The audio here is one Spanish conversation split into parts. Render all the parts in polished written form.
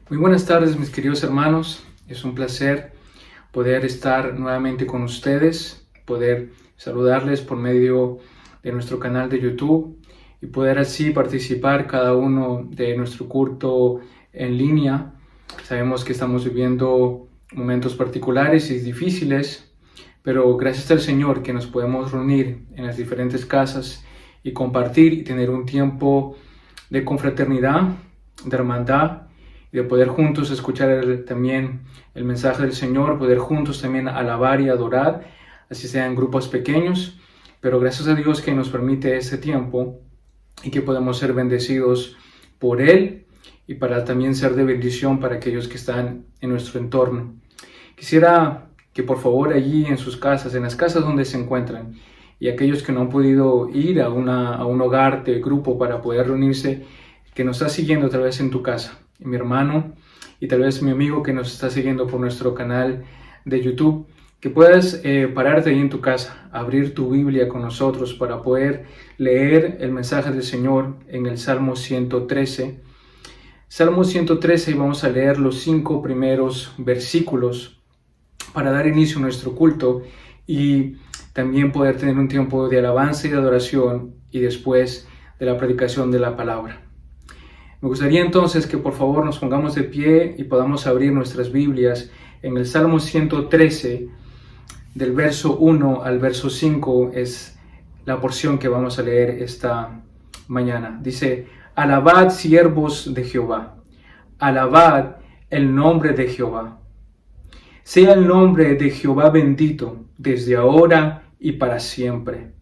Muy buenas tardes, mis queridos hermanos. Es un placer poder estar nuevamente con ustedes, poder saludarles por medio de nuestro canal de YouTube y poder así participar cada uno de nuestro culto en línea. Sabemos que estamos viviendo momentos particulares y difíciles, pero gracias al Señor que nos podemos reunir en las diferentes casas y compartir y tener un tiempo de confraternidad, de hermandad, y de poder juntos escuchar también el mensaje del Señor, poder juntos también alabar y adorar, así sean grupos pequeños, pero gracias a Dios que nos permite ese tiempo y que podemos ser bendecidos por Él y para también ser de bendición para aquellos que están en nuestro entorno. Quisiera que por favor allí en sus casas, en las casas donde se encuentran, y aquellos que no han podido ir a un hogar de grupo para poder reunirse, que nos está siguiendo otra vez en tu casa, mi hermano y tal vez mi amigo que nos está siguiendo por nuestro canal de YouTube, que puedas pararte ahí en tu casa, abrir tu Biblia con nosotros para poder leer el mensaje del Señor en el Salmo 113. Salmo 113, y vamos a leer los 5 primeros versículos para dar inicio a nuestro culto y también poder tener un tiempo de alabanza y de adoración y después de la predicación de la palabra. Me gustaría entonces que por favor nos pongamos de pie y podamos abrir nuestras Biblias en el Salmo 113, del verso 1 al verso 5, es la porción que vamos a leer esta mañana. Dice: alabad, siervos de Jehová, alabad el nombre de Jehová. Sea el nombre de Jehová bendito desde ahora y para siempre.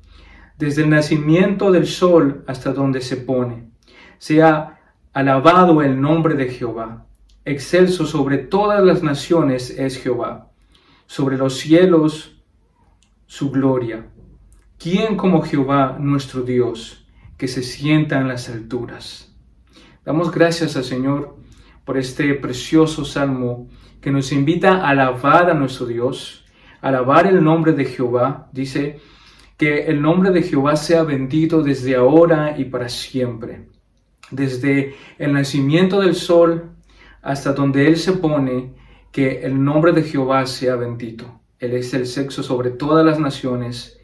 Desde el nacimiento del sol hasta donde se pone, sea alabado el nombre de Jehová. Excelso sobre todas las naciones es Jehová. Sobre los cielos su gloria. ¿Quién como Jehová nuestro Dios, que se sienta en las alturas? Damos gracias al Señor por este precioso salmo que nos invita a alabar a nuestro Dios, a alabar el nombre de Jehová. Dice que el nombre de Jehová sea bendito desde ahora y para siempre. Desde el nacimiento del sol hasta donde Él se pone, que el nombre de Jehová sea bendito. Él es el sexo sobre todas las naciones,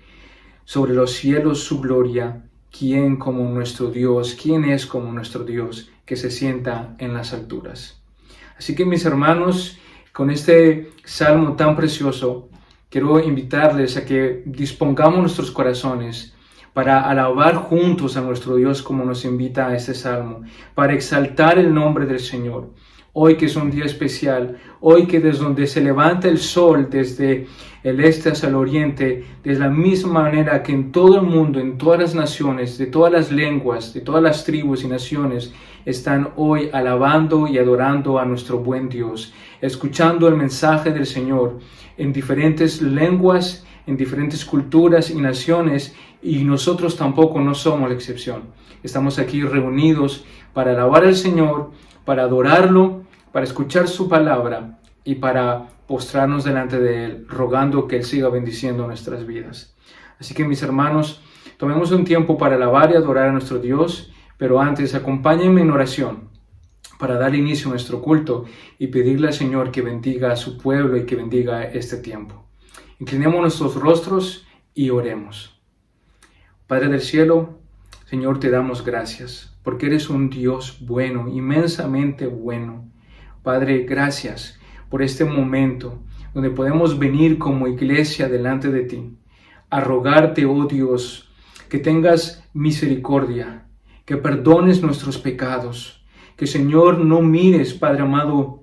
sobre los cielos su gloria. ¿Quién como nuestro Dios? ¿Quién es como nuestro Dios que se sienta en las alturas? Así que mis hermanos, con este salmo tan precioso, quiero invitarles a que dispongamos nuestros corazones para alabar juntos a nuestro Dios como nos invita a este salmo, para exaltar el nombre del Señor. Hoy que es un día especial, hoy que desde donde se levanta el sol, desde el este hacia el oriente, de la misma manera que en todo el mundo, en todas las naciones, de todas las lenguas, de todas las tribus y naciones, están hoy alabando y adorando a nuestro buen Dios, escuchando el mensaje del Señor en diferentes lenguas, en diferentes culturas y naciones, y nosotros tampoco no somos la excepción. Estamos aquí reunidos para alabar al Señor, para adorarlo, para escuchar su palabra y para postrarnos delante de Él, rogando que Él siga bendiciendo nuestras vidas. Así que mis hermanos, tomemos un tiempo para alabar y adorar a nuestro Dios, pero antes acompáñenme en oración para dar inicio a nuestro culto y pedirle al Señor que bendiga a su pueblo y que bendiga este tiempo. Inclinemos nuestros rostros y oremos. Padre del cielo, Señor, te damos gracias porque eres un Dios bueno, inmensamente bueno. Padre, gracias por este momento donde podemos venir como iglesia delante de ti a rogarte, oh Dios, que tengas misericordia, que perdones nuestros pecados, que Señor no mires, Padre amado,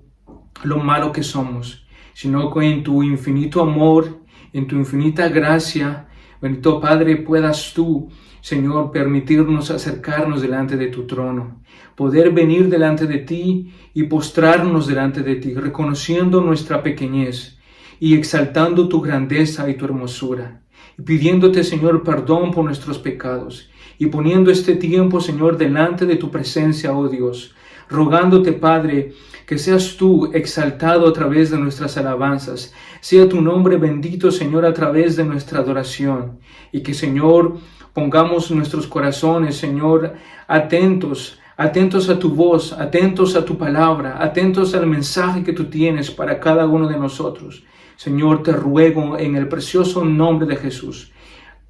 lo malo que somos, sino que en tu infinito amor, en tu infinita gracia, bendito Padre, puedas tú, Señor, permitirnos acercarnos delante de tu trono, poder venir delante de ti y postrarnos delante de ti, reconociendo nuestra pequeñez y exaltando tu grandeza y tu hermosura, y pidiéndote, Señor, perdón por nuestros pecados, y poniendo este tiempo, Señor, delante de tu presencia, oh Dios, rogándote, Padre, que seas tú exaltado a través de nuestras alabanzas, sea tu nombre bendito, Señor, a través de nuestra adoración, y que, Señor, pongamos nuestros corazones, Señor, atentos atentos a tu voz, atentos a tu palabra, atentos al mensaje que tú tienes para cada uno de nosotros. Señor, te ruego en el precioso nombre de Jesús,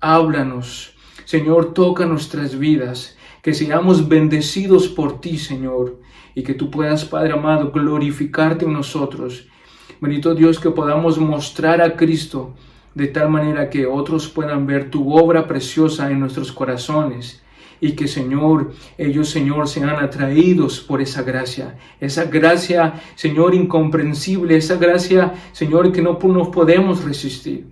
háblanos. Señor, toca nuestras vidas, que seamos bendecidos por ti, Señor, y que tú puedas, Padre amado, glorificarte en nosotros. Bendito Dios, que podamos mostrar a Cristo de tal manera que otros puedan ver tu obra preciosa en nuestros corazones y que, Señor, ellos, Señor, sean atraídos por esa gracia, Señor, incomprensible, esa gracia, Señor, que no nos podemos resistir,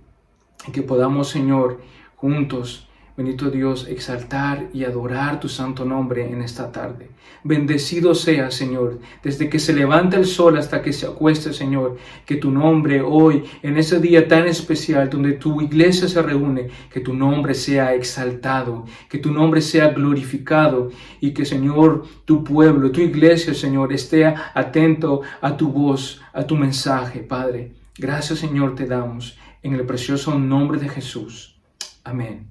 y que podamos, Señor, juntos, bendito Dios, exaltar y adorar tu santo nombre en esta tarde. Bendecido sea, Señor, desde que se levanta el sol hasta que se acueste, Señor, que tu nombre hoy, en ese día tan especial donde tu iglesia se reúne, que tu nombre sea exaltado, que tu nombre sea glorificado y que, Señor, tu pueblo, tu iglesia, Señor, esté atento a tu voz, a tu mensaje, Padre. Gracias, Señor, te damos en el precioso nombre de Jesús. Amén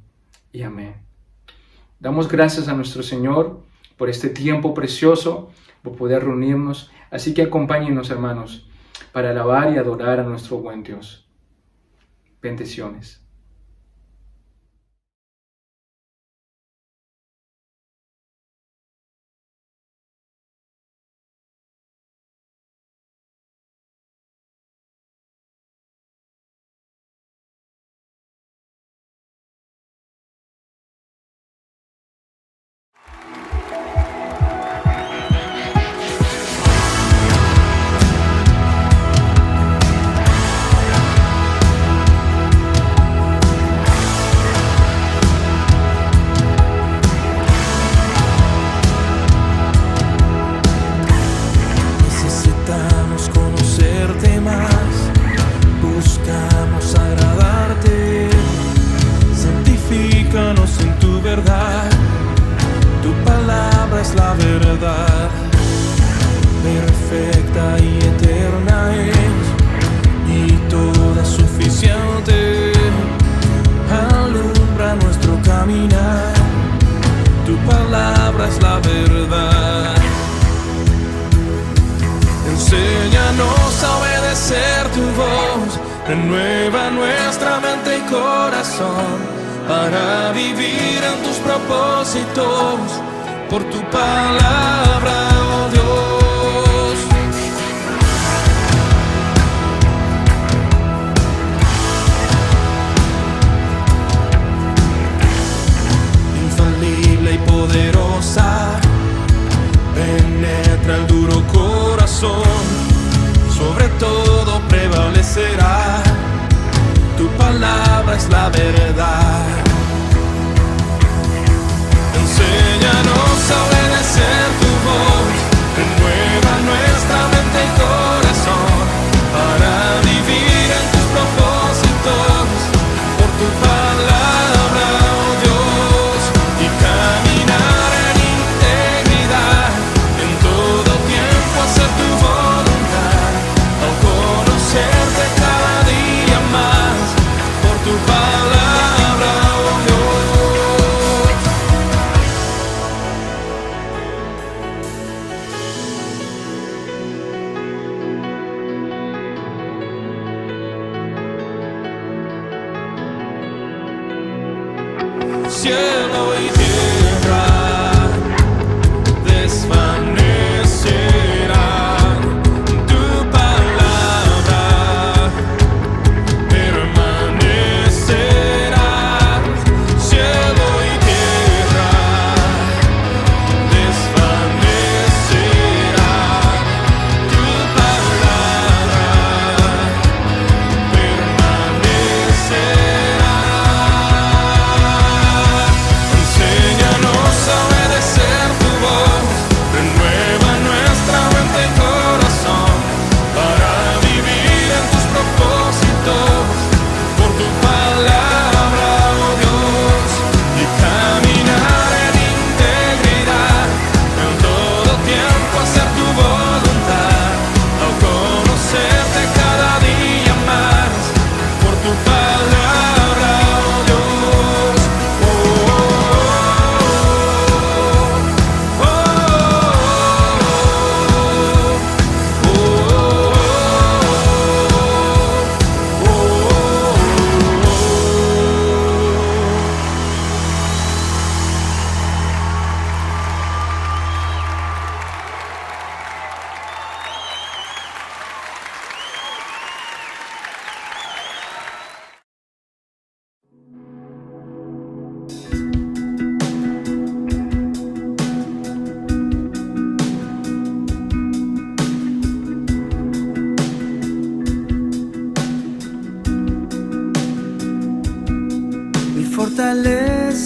y amén. Damos gracias a nuestro Señor por este tiempo precioso, por poder reunirnos. Así que acompáñenos, hermanos, para alabar y adorar a nuestro buen Dios. Bendiciones. Perfecta y eterna es, y toda suficiente, alumbra nuestro caminar. Tu palabra es la verdad. Enséñanos a obedecer tu voz, renueva nuestra mente y corazón, para vivir en tus propósitos, por tu palabra, oh Dios. Infalible y poderosa, penetra el duro corazón, sobre todo prevalecerá. Tu palabra es la verdad. Enséñanos a obedecer tu voz, renueva nuestra mente y corazón, para vivir en tus propósitos, por tu palabra, oh Dios, y caminar en integridad, en todo tiempo hacer tu voluntad, al conocerte cada día más, por tu palabra, oh Dios.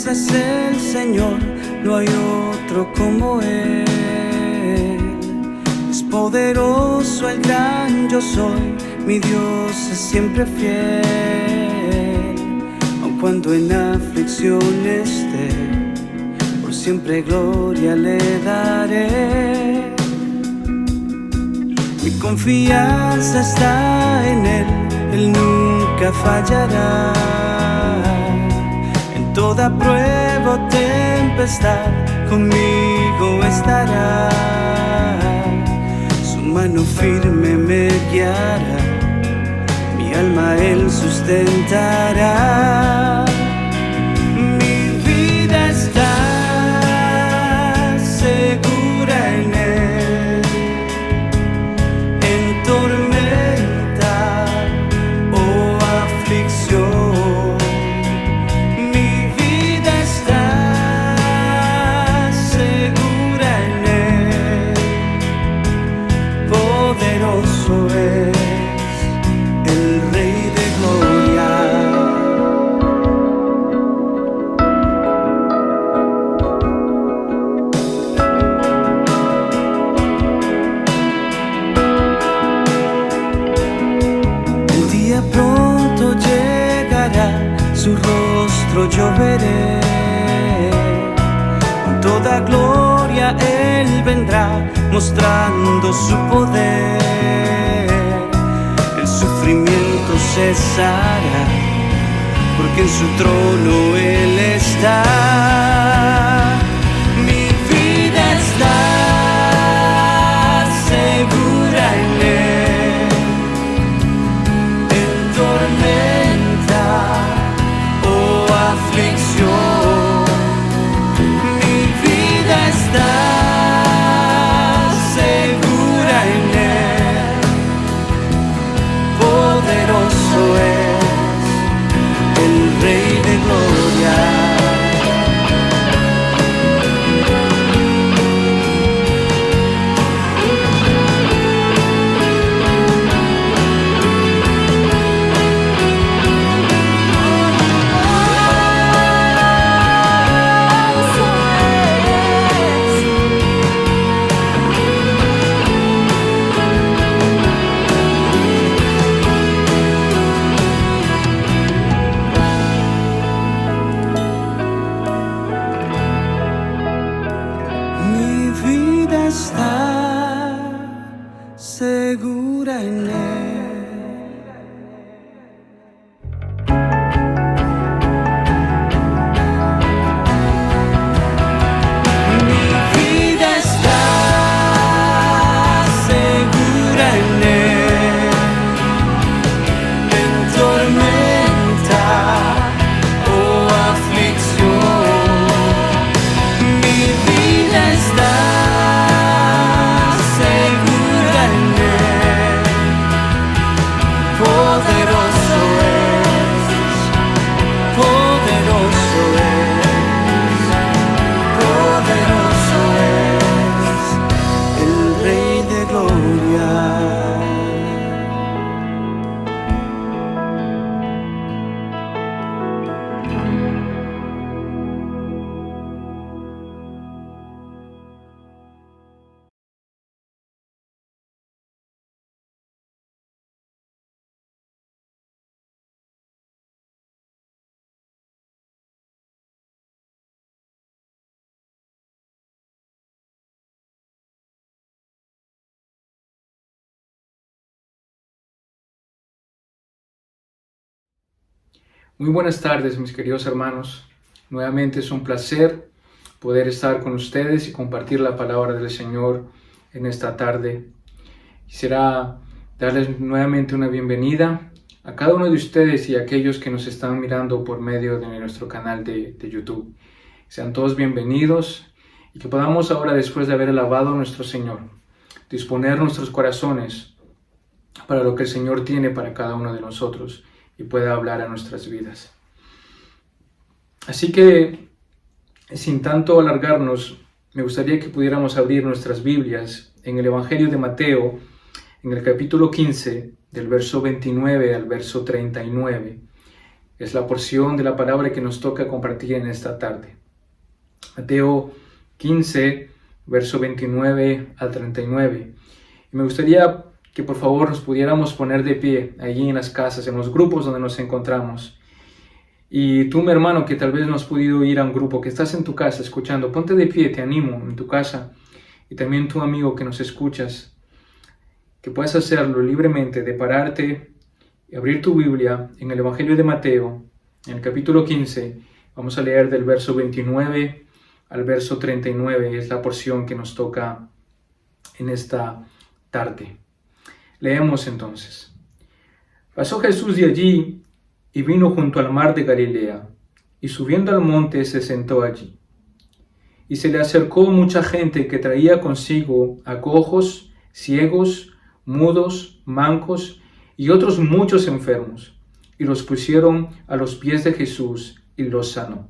es el Señor, no hay otro como Él. Es poderoso el gran yo soy, mi Dios es siempre fiel. Aun cuando en aflicción esté, por siempre gloria le daré. Mi confianza está en Él nunca fallará. En toda prueba o tempestad conmigo estará. Su mano firme me guiará, mi alma Él sustentará. Mi vida está segura en Él. En tormenta o aflicción, mi vida está segura en Él. Poderoso es el Rey de Gloria. Pronto llegará, su rostro yo veré. Con toda gloria Él vendrá, mostrando su poder. El sufrimiento cesará, porque en su trono Él está. Mi vida está segura en Él. Tormenta o aflicción, mi vida está segura en Él. Poderoso es el Rey de Gloria. Está segura en Él. Mi vida está segura en Él. En tormenta o aflicción, mi vida está segura en Él. Poderoso es, poderoso es, poderoso es el Rey de Gloria. Muy buenas tardes, mis queridos hermanos. Nuevamente es un placer poder estar con ustedes y compartir la palabra del Señor en esta tarde. Quisiera darles nuevamente una bienvenida a cada uno de ustedes y a aquellos que nos están mirando por medio de nuestro canal de YouTube. Sean todos bienvenidos y que podamos ahora, después de haber alabado a nuestro Señor, disponer nuestros corazones para lo que el Señor tiene para cada uno de nosotros y pueda hablar a nuestras vidas. Así que, sin tanto alargarnos, me gustaría que pudiéramos abrir nuestras Biblias en el Evangelio de Mateo, en el capítulo 15, del verso 29 al verso 39. Es la porción de la palabra que nos toca compartir en esta tarde. Mateo 15, verso 29 al 39. Y me gustaría que por favor nos pudiéramos poner de pie allí en las casas, en los grupos donde nos encontramos. Y tú, mi hermano, que tal vez no has podido ir a un grupo, que estás en tu casa escuchando, ponte de pie, te animo en tu casa. Y también tu amigo que nos escuchas, que puedas hacerlo libremente, de pararte y abrir tu Biblia en el Evangelio de Mateo, en el capítulo 15. Vamos a leer del verso 29 al verso 39, es la porción que nos toca en esta tarde. Leemos entonces. Pasó Jesús de allí y vino junto al mar de Galilea, y subiendo al monte se sentó allí. Y se le acercó mucha gente que traía consigo a cojos, ciegos, mudos, mancos y otros muchos enfermos, y los pusieron a los pies de Jesús y los sanó.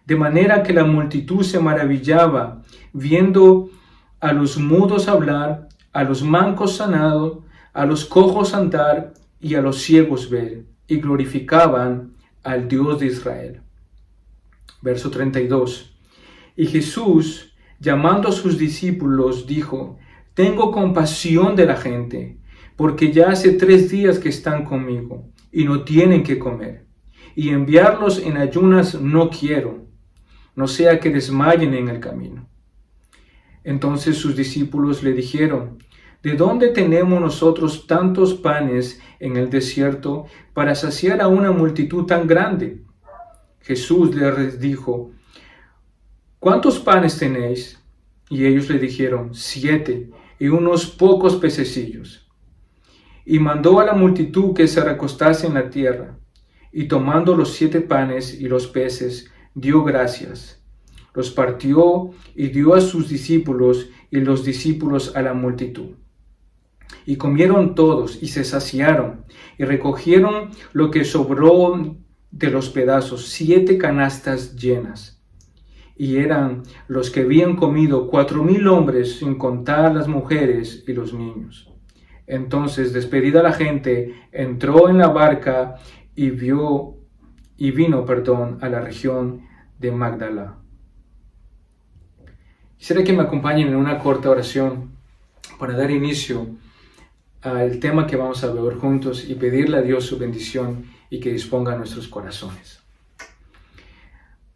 De manera que la multitud se maravillaba viendo a los mudos hablar, a los mancos sanados, a los cojos andar y a los ciegos ver, y glorificaban al Dios de Israel. Verso 32. Y Jesús, llamando a sus discípulos, dijo: Tengo compasión de la gente, porque ya hace 3 días que están conmigo, y no tienen que comer, y enviarlos en ayunas no quiero, no sea que desmayen en el camino. Entonces sus discípulos le dijeron: ¿De dónde tenemos nosotros tantos panes en el desierto para saciar a una multitud tan grande? Jesús les dijo: ¿Cuántos panes tenéis? Y ellos le dijeron: 7, y unos pocos pececillos. Y mandó a la multitud que se recostase en la tierra, y tomando los 7 panes y los peces, dio gracias. Los partió y dio a sus discípulos, y los discípulos a la multitud. Y comieron todos y se saciaron, y recogieron lo que sobró de los pedazos, 7 canastas llenas. Y eran los que habían comido 4,000 hombres, sin contar las mujeres y los niños. Entonces, despedida la gente, entró en la barca y vino a la región de Magdala. Quisiera que me acompañen en una corta oración para dar inicio al tema que vamos a ver juntos y pedirle a Dios su bendición y que disponga nuestros corazones.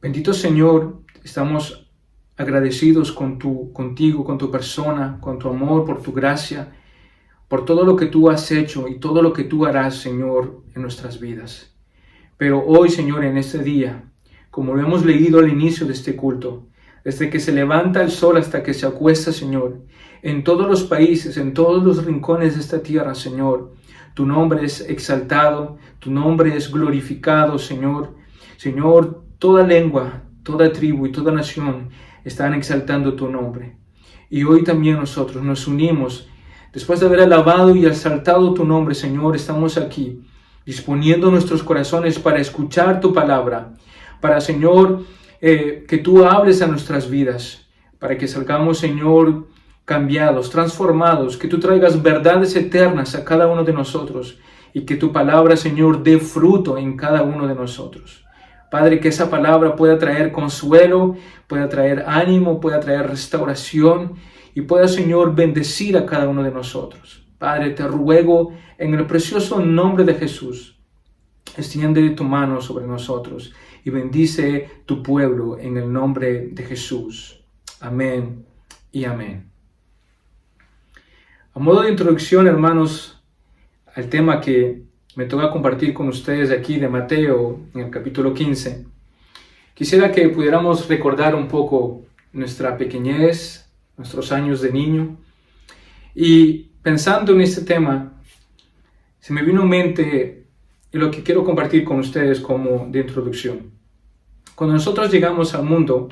Bendito Señor, estamos agradecidos contigo, con tu persona, con tu amor, por tu gracia, por todo lo que tú has hecho y todo lo que tú harás, Señor, en nuestras vidas. Pero hoy, Señor, en este día, como lo hemos leído al inicio de este culto, desde que se levanta el sol hasta que se acuesta, Señor, en todos los países, en todos los rincones de esta tierra, Señor, tu nombre es exaltado, tu nombre es glorificado, Señor. Señor, toda lengua, toda tribu y toda nación están exaltando tu nombre. Y hoy también nosotros nos unimos, después de haber alabado y exaltado tu nombre, Señor, estamos aquí, disponiendo nuestros corazones para escuchar tu palabra, para, Señor, que tú hables a nuestras vidas, para que salgamos, Señor, cambiados, transformados, que tú traigas verdades eternas a cada uno de nosotros y que tu palabra, Señor, dé fruto en cada uno de nosotros. Padre, que esa palabra pueda traer consuelo, pueda traer ánimo, pueda traer restauración y pueda, Señor, bendecir a cada uno de nosotros. Padre, te ruego en el precioso nombre de Jesús, extiende tu mano sobre nosotros y bendice tu pueblo en el nombre de Jesús. Amén y amén. A modo de introducción, hermanos, al tema que me toca compartir con ustedes aquí de Mateo, en el capítulo 15, quisiera que pudiéramos recordar un poco nuestra pequeñez, nuestros años de niño. Y pensando en este tema, se me vino en mente lo que quiero compartir con ustedes como de introducción. Cuando nosotros llegamos al mundo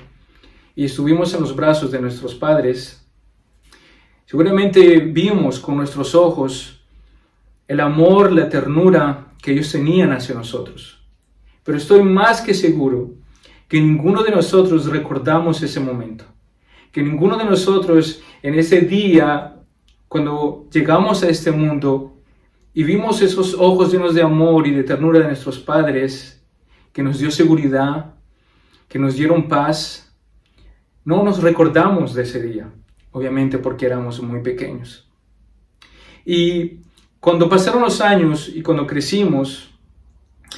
y estuvimos en los brazos de nuestros padres, seguramente vimos con nuestros ojos el amor, la ternura que ellos tenían hacia nosotros. Pero estoy más que seguro que ninguno de nosotros recordamos ese momento, que ninguno de nosotros en ese día, cuando llegamos a este mundo, y vimos esos ojos llenos de amor y de ternura de nuestros padres, que nos dio seguridad, que nos dieron paz, no nos recordamos de ese día, obviamente porque éramos muy pequeños. Y cuando pasaron los años y cuando crecimos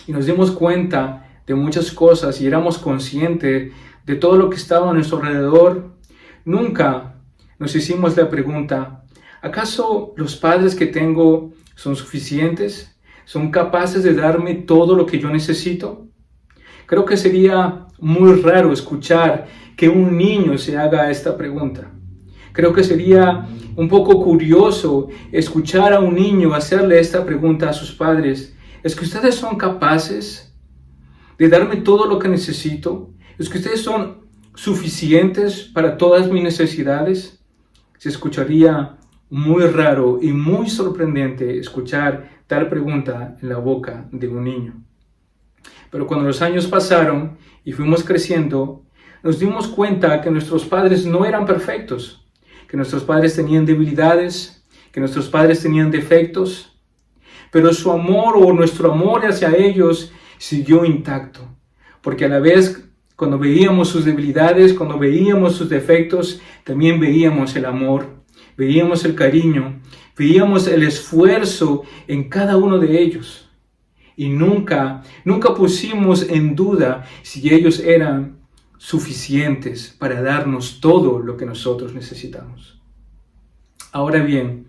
y nos dimos cuenta de muchas cosas y éramos conscientes de todo lo que estaba a nuestro alrededor, nunca nos hicimos la pregunta: ¿acaso los padres que tengo son suficientes? ¿Son capaces de darme todo lo que yo necesito? Creo que sería muy raro escuchar que un niño se haga esta pregunta. Creo que sería un poco curioso escuchar a un niño hacerle esta pregunta a sus padres: ¿es que ustedes son capaces de darme todo lo que necesito? ¿Es que ustedes son suficientes para todas mis necesidades? Se escucharía muy raro y muy sorprendente escuchar tal pregunta en la boca de un niño. Pero cuando los años pasaron y fuimos creciendo, nos dimos cuenta que nuestros padres no eran perfectos, que nuestros padres tenían debilidades, que nuestros padres tenían defectos, pero su amor o nuestro amor hacia ellos siguió intacto, porque a la vez, cuando veíamos sus debilidades, cuando veíamos sus defectos, también veíamos el amor, veíamos el cariño, veíamos el esfuerzo en cada uno de ellos. Y nunca pusimos en duda si ellos eran suficientes para darnos todo lo que nosotros necesitamos. Ahora bien,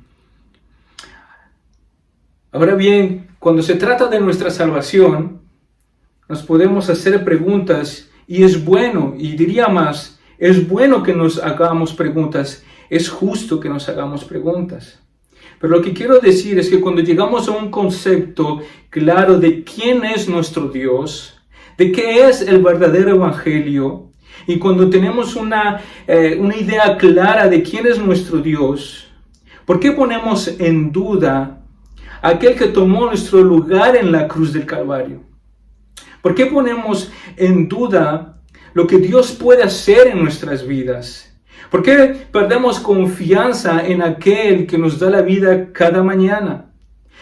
cuando se trata de nuestra salvación, nos podemos hacer preguntas y es bueno, y diría más, es bueno que nos hagamos preguntas, es justo que nos hagamos preguntas. Pero lo que quiero decir es que cuando llegamos a un concepto claro de quién es nuestro Dios, de qué es el verdadero evangelio, y cuando tenemos una idea clara de quién es nuestro Dios, ¿por qué ponemos en duda a aquel que tomó nuestro lugar en la cruz del Calvario? ¿Por qué ponemos en duda lo que Dios puede hacer en nuestras vidas? ¿Por qué perdemos confianza en aquel que nos da la vida cada mañana?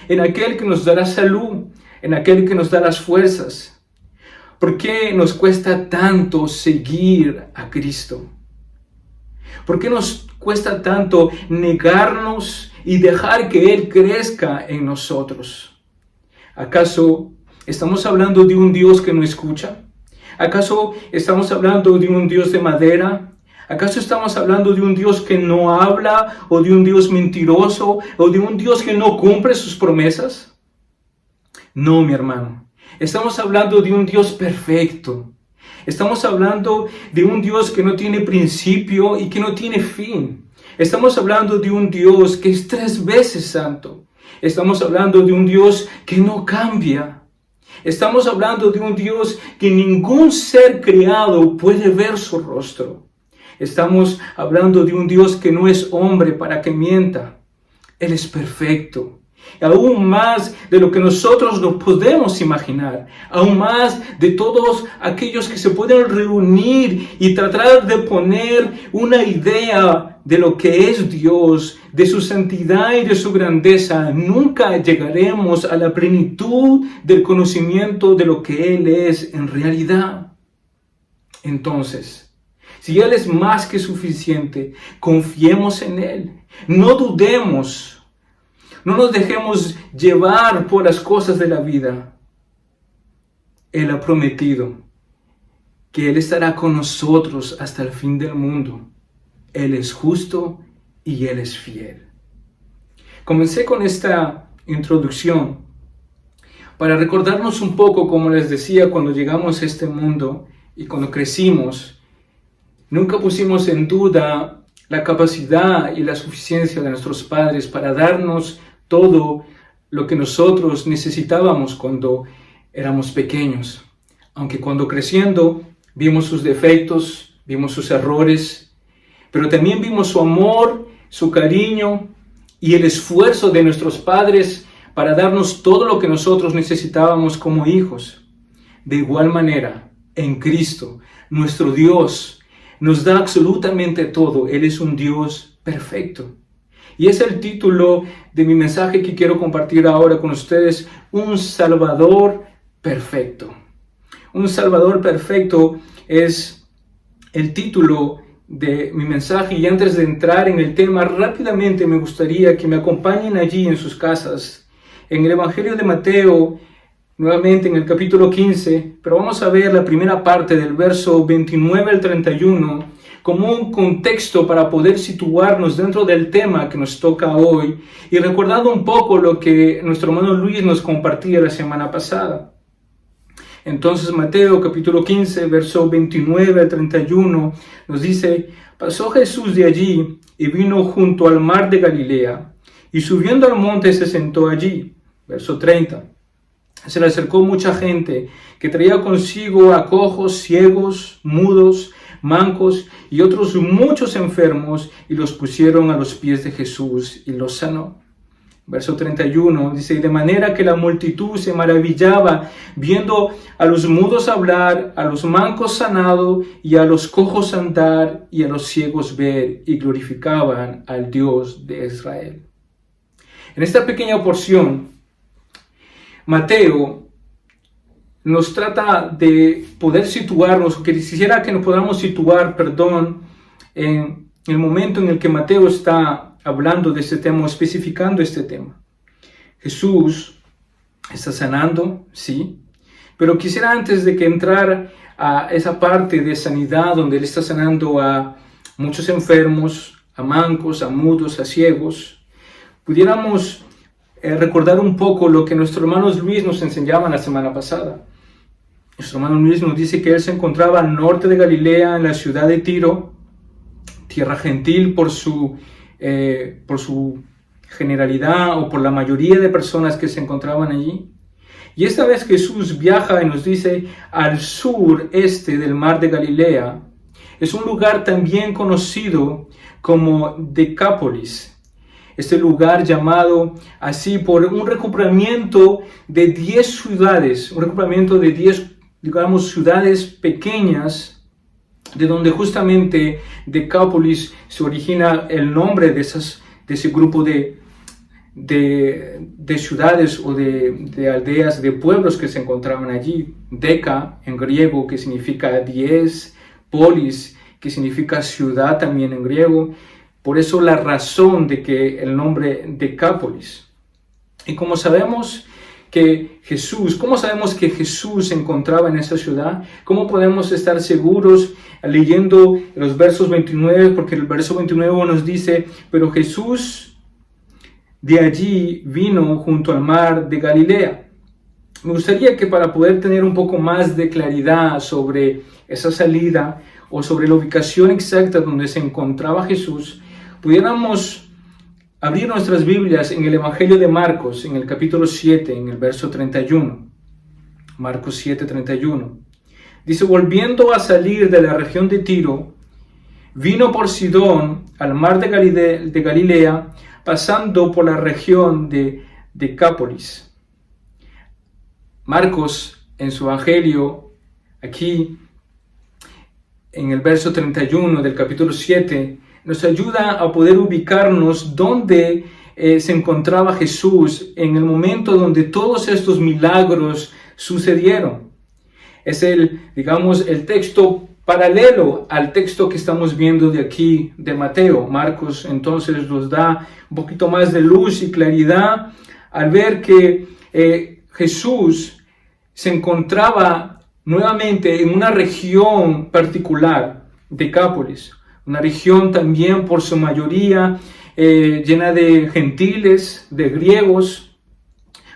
En aquel que nos da la salud, en aquel que nos da las fuerzas. ¿Por qué nos cuesta tanto seguir a Cristo? ¿Por qué nos cuesta tanto negarnos y dejar que Él crezca en nosotros? ¿Acaso estamos hablando de un Dios que no escucha? ¿Acaso estamos hablando de un Dios de madera? ¿Acaso estamos hablando de un Dios que no habla, o de un Dios mentiroso, o de un Dios que no cumple sus promesas? No, mi hermano. Estamos hablando de un Dios perfecto. Estamos hablando de un Dios que no tiene principio y que no tiene fin. Estamos hablando de un Dios que es 3 veces santo. Estamos hablando de un Dios que no cambia. Estamos hablando de un Dios que ningún ser creado puede ver su rostro. Estamos hablando de un Dios que no es hombre para que mienta. Él es perfecto. Aún más de lo que nosotros nos podemos imaginar. Aún más de todos aquellos que se pueden reunir y tratar de poner una idea de lo que es Dios, de su santidad y de su grandeza. Nunca llegaremos a la plenitud del conocimiento de lo que Él es en realidad. Entonces, si Él es más que suficiente, confiemos en Él. No dudemos. No nos dejemos llevar por las cosas de la vida. Él ha prometido que Él estará con nosotros hasta el fin del mundo. Él es justo y Él es fiel. Comencé con esta introducción para recordarnos un poco, como les decía, cuando llegamos a este mundo y cuando crecimos, nunca pusimos en duda la capacidad y la suficiencia de nuestros padres para darnos todo lo que nosotros necesitábamos cuando éramos pequeños. Aunque cuando creciendo vimos sus defectos, vimos sus errores, pero también vimos su amor, su cariño y el esfuerzo de nuestros padres para darnos todo lo que nosotros necesitábamos como hijos. De igual manera, en Cristo, nuestro Dios nos da absolutamente todo. Él es un Dios perfecto. Y es el título de mi mensaje que quiero compartir ahora con ustedes: un Salvador perfecto. Un Salvador perfecto es el título de mi mensaje. Y antes de entrar en el tema, rápidamente me gustaría que me acompañen allí en sus casas, en el Evangelio de Mateo, nuevamente en el capítulo 15, pero vamos a ver la primera parte del verso 29 al 31, como un contexto para poder situarnos dentro del tema que nos toca hoy, y recordando un poco lo que nuestro hermano Luis nos compartía la semana pasada. Entonces Mateo capítulo 15, verso 29 al 31 nos dice: pasó Jesús de allí y vino junto al mar de Galilea, y subiendo al monte se sentó allí. Verso 30. Se le acercó mucha gente que traía consigo a cojos, ciegos, mudos, mancos y otros muchos enfermos, y los pusieron a los pies de Jesús y los sanó. Verso 31 dice: de manera que la multitud se maravillaba viendo a los mudos hablar, a los mancos sanado, y a los cojos andar, y a los ciegos ver, y glorificaban al Dios de Israel. En esta pequeña porción, Mateo nos trata de poder situarnos, que quisiera que nos podamos situar, en el momento en el que Mateo está hablando de este tema, especificando este tema. Jesús está sanando, sí, pero quisiera, antes de que entrar a esa parte de sanidad donde Él está sanando a muchos enfermos, a mancos, a mudos, a ciegos, pudiéramos recordar un poco lo que nuestro hermano Luis nos enseñaba la semana pasada. Nuestro hermano Luis nos dice que él se encontraba al norte de Galilea, en la ciudad de Tiro, tierra gentil por su generalidad, o por la mayoría de personas que se encontraban allí. Y esta vez Jesús viaja y nos dice al sureste del mar de Galilea. Es un lugar también conocido como Decápolis. Este lugar llamado así por un recubrimiento de 10 ciudades, un recubrimiento de 10, digamos, ciudades pequeñas, de donde justamente Decápolis se origina el nombre de ese grupo de ciudades o de aldeas, de pueblos que se encontraban allí. Deca en griego, que significa 10, polis, que significa ciudad también en griego. Por eso la razón de que el nombre Decápolis. Y ¿cómo sabemos que Jesús se encontraba en esa ciudad? ¿Cómo podemos estar seguros leyendo los versos 29? Porque el verso 29 nos dice: pero Jesús de allí vino junto al mar de Galilea. Me gustaría que, para poder tener un poco más de claridad sobre esa salida o sobre la ubicación exacta donde se encontraba Jesús, pudiéramos abrir nuestras Biblias en el Evangelio de Marcos, en el capítulo 7, en el verso 31. Marcos 7, 31. Dice: volviendo a salir de la región de Tiro, vino por Sidón al mar de Galilea, pasando por la región de Decápolis. Marcos, en su Evangelio, aquí, en el verso 31 del capítulo 7, nos ayuda a poder ubicarnos donde se encontraba Jesús en el momento donde todos estos milagros sucedieron. Es el texto paralelo al texto que estamos viendo de aquí de Mateo. Marcos entonces nos da un poquito más de luz y claridad al ver que Jesús se encontraba nuevamente en una región particular, Decápolis. Una región también por su mayoría llena de gentiles, de griegos,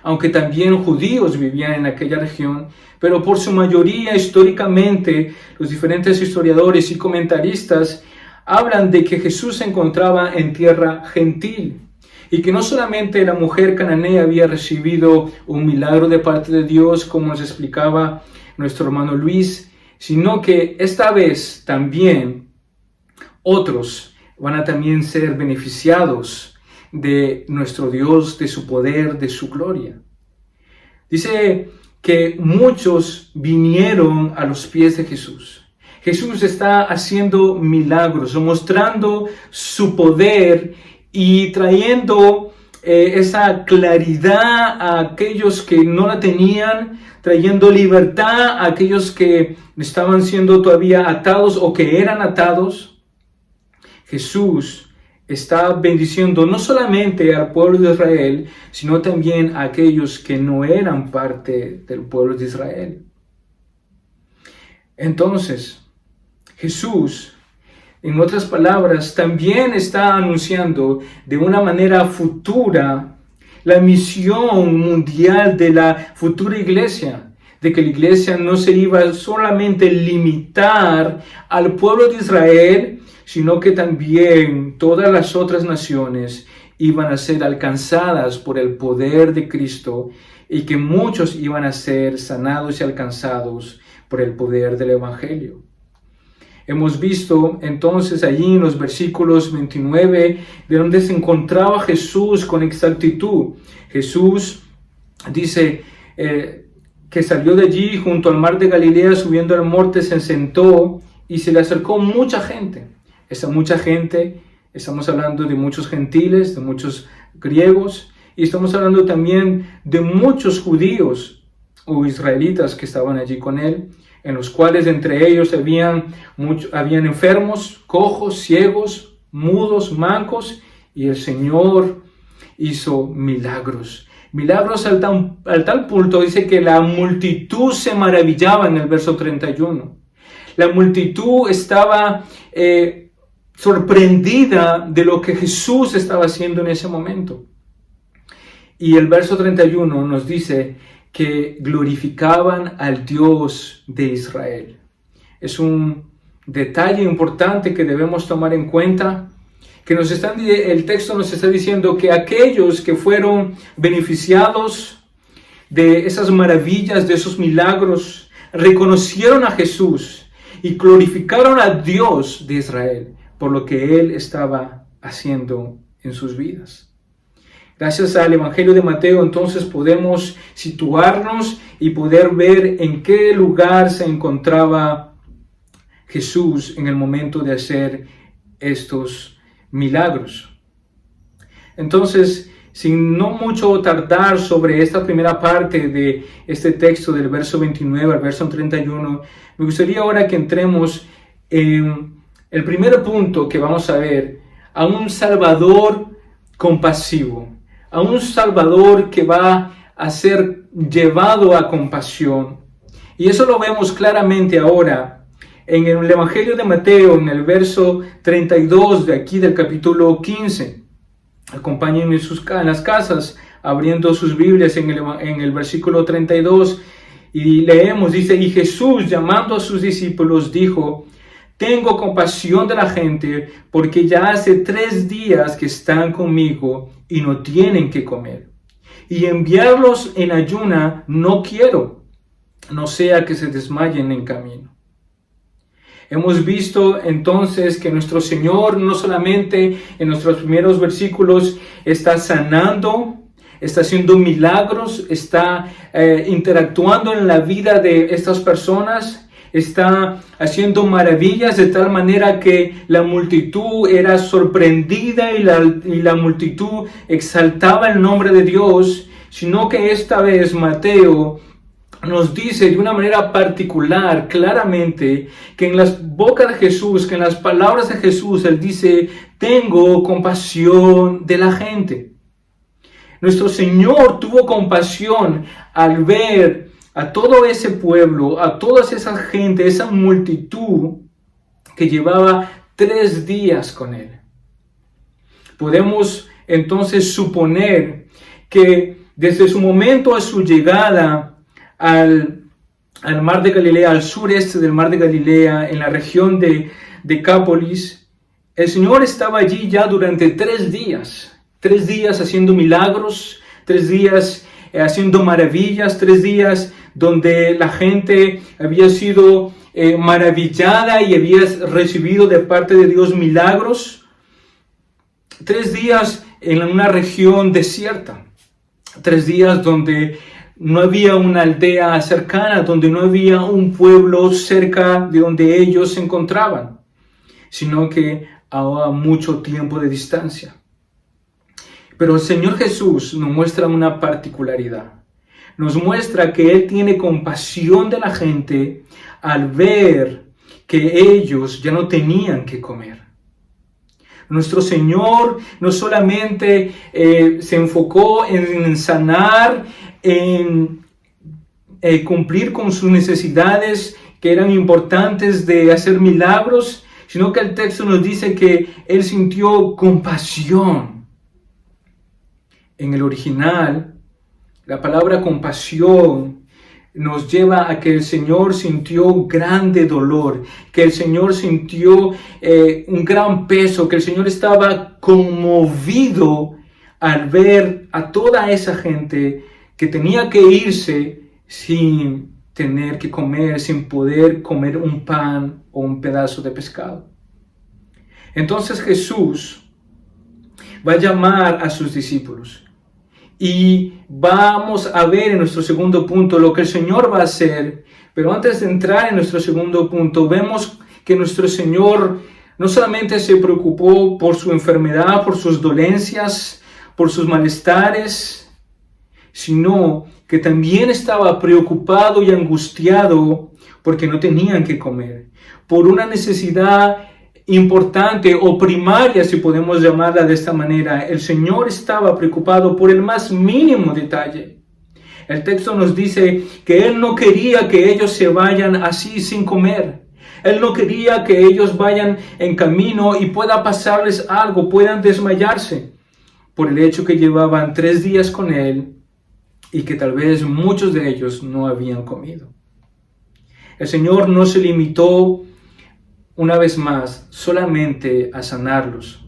aunque también judíos vivían en aquella región, pero por su mayoría históricamente los diferentes historiadores y comentaristas hablan de que Jesús se encontraba en tierra gentil y que no solamente la mujer cananea había recibido un milagro de parte de Dios, como nos explicaba nuestro hermano Luis, sino que esta vez también otros van a también ser beneficiados de nuestro Dios, de su poder, de su gloria. Dice que muchos vinieron a los pies de Jesús. Jesús está haciendo milagros, mostrando su poder y trayendo esa claridad a aquellos que no la tenían, trayendo libertad a aquellos que estaban siendo todavía atados o que eran atados. Jesús está bendiciendo no solamente al pueblo de Israel, sino también a aquellos que no eran parte del pueblo de Israel. Entonces, Jesús, en otras palabras, también está anunciando de una manera futura la misión mundial de la futura iglesia, de que la iglesia no se iba solamente a limitar al pueblo de Israel, sino que también todas las otras naciones iban a ser alcanzadas por el poder de Cristo y que muchos iban a ser sanados y alcanzados por el poder del Evangelio. Hemos visto entonces allí en los versículos 29 de donde se encontraba Jesús con exactitud. Jesús dice que salió de allí junto al mar de Galilea, subiendo al monte, se sentó y se le acercó mucha gente. Esa mucha gente, estamos hablando de muchos gentiles, de muchos griegos, y estamos hablando también de muchos judíos o israelitas que estaban allí con él, en los cuales entre ellos habían enfermos, cojos, ciegos, mudos, mancos, y el Señor hizo milagros. Milagros al tal punto, dice que la multitud se maravillaba en el verso 31. La multitud estaba sorprendida de lo que Jesús estaba haciendo en ese momento. Y el verso 31 nos dice que glorificaban al Dios de Israel. Es un detalle importante que debemos tomar en cuenta, que el texto nos está diciendo que aquellos que fueron beneficiados de esas maravillas, de esos milagros, reconocieron a Jesús y glorificaron a Dios de Israel por lo que Él estaba haciendo en sus vidas. Gracias al Evangelio de Mateo, entonces podemos situarnos y poder ver en qué lugar se encontraba Jesús en el momento de hacer estos milagros. Entonces, sin no mucho tardar sobre esta primera parte de este texto del verso 29 al verso 31, me gustaría ahora que entremos en el primer punto que vamos a ver, a un Salvador compasivo, a un Salvador que va a ser llevado a compasión. Y eso lo vemos claramente ahora en el Evangelio de Mateo, en el verso 32 de aquí del capítulo 15. Acompáñenme en las casas, abriendo sus Biblias en el versículo 32, y leemos, dice: y Jesús, llamando a sus discípulos, dijo: tengo compasión de la gente, porque ya hace 3 días que están conmigo y no tienen que comer. Y enviarlos en ayuna no quiero, no sea que se desmayen en camino. Hemos visto entonces que nuestro Señor no solamente en nuestros primeros versículos está sanando, está haciendo milagros, está interactuando en la vida de estas personas, está haciendo maravillas de tal manera que la multitud era sorprendida y la multitud exaltaba el nombre de Dios, sino que esta vez Mateo nos dice de una manera particular, claramente, que en las bocas de Jesús, que en las palabras de Jesús, Él dice: tengo compasión de la gente. Nuestro Señor tuvo compasión al ver a todo ese pueblo, a toda esa gente, esa multitud que llevaba 3 días con Él. Podemos entonces suponer que desde su momento a su llegada al mar de Galilea, al sureste del mar de Galilea, en la región de Decápolis, el Señor estaba allí ya durante 3 días. 3 días haciendo milagros, 3 días haciendo maravillas, 3 días donde la gente había sido maravillada y había recibido de parte de Dios milagros. 3 días en una región desierta. 3 días donde no había una aldea cercana, donde no había un pueblo cerca de donde ellos se encontraban, sino que a mucho tiempo de distancia. Pero el Señor Jesús nos muestra una particularidad. Nos muestra que Él tiene compasión de la gente al ver que ellos ya no tenían que comer. Nuestro Señor no solamente se enfocó en sanar, en cumplir con sus necesidades que eran importantes de hacer milagros, sino que el texto nos dice que Él sintió compasión. En el original, la palabra compasión nos lleva a que el Señor sintió grande dolor, que el Señor sintió un gran peso, que el Señor estaba conmovido al ver a toda esa gente que tenía que irse sin tener que comer, sin poder comer un pan o un pedazo de pescado. Entonces Jesús va a llamar a sus discípulos. Y vamos a ver en nuestro segundo punto lo que el Señor va a hacer. Pero antes de entrar en nuestro segundo punto, vemos que nuestro Señor no solamente se preocupó por su enfermedad, por sus dolencias, por sus malestares, sino que también estaba preocupado y angustiado porque no tenían que comer, por una necesidad importante o primaria, si podemos llamarla de esta manera. El Señor estaba preocupado por el más mínimo detalle. El texto nos dice que Él no quería que ellos se vayan así sin comer. Él no quería que ellos vayan en camino y pueda pasarles algo, puedan desmayarse, por el hecho que llevaban 3 días con Él y que tal vez muchos de ellos no habían comido. El Señor no se limitó una vez más solamente a sanarlos.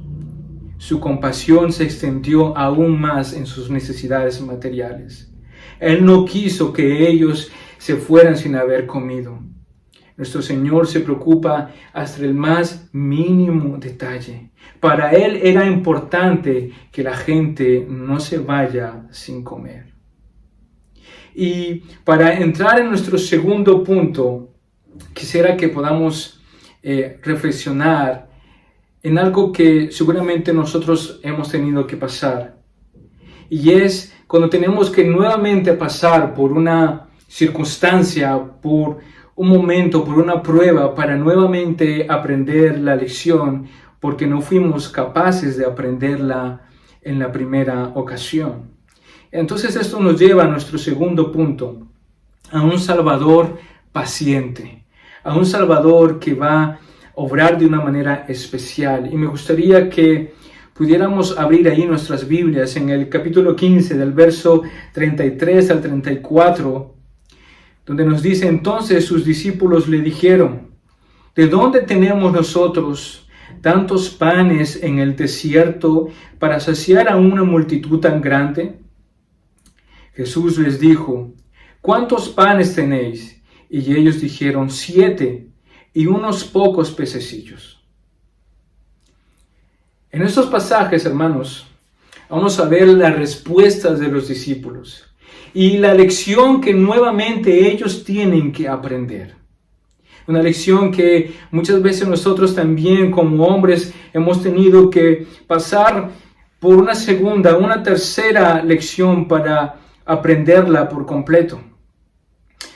Su compasión se extendió aún más en sus necesidades materiales. Él no quiso que ellos se fueran sin haber comido. Nuestro Señor se preocupa hasta el más mínimo detalle. Para Él era importante que la gente no se vaya sin comer. Y para entrar en nuestro segundo punto, quisiera que podamos reflexionar en algo que seguramente nosotros hemos tenido que pasar. Y es cuando tenemos que nuevamente pasar por una circunstancia, por un momento, por una prueba, para nuevamente aprender la lección, porque no fuimos capaces de aprenderla en la primera ocasión. Entonces esto nos lleva a nuestro segundo punto, a un Salvador paciente, a un Salvador que va a obrar de una manera especial. Y me gustaría que pudiéramos abrir ahí nuestras Biblias en el capítulo 15, del verso 33 al 34, donde nos dice: entonces sus discípulos le dijeron: ¿de dónde tenemos nosotros tantos panes en el desierto para saciar a una multitud tan grande? Jesús les dijo: ¿cuántos panes tenéis? Y ellos dijeron: 7, y unos pocos pececillos. En estos pasajes, hermanos, vamos a ver las respuestas de los discípulos y la lección que nuevamente ellos tienen que aprender. Una lección que muchas veces nosotros también como hombres hemos tenido que pasar por una segunda, una tercera lección para aprenderla por completo.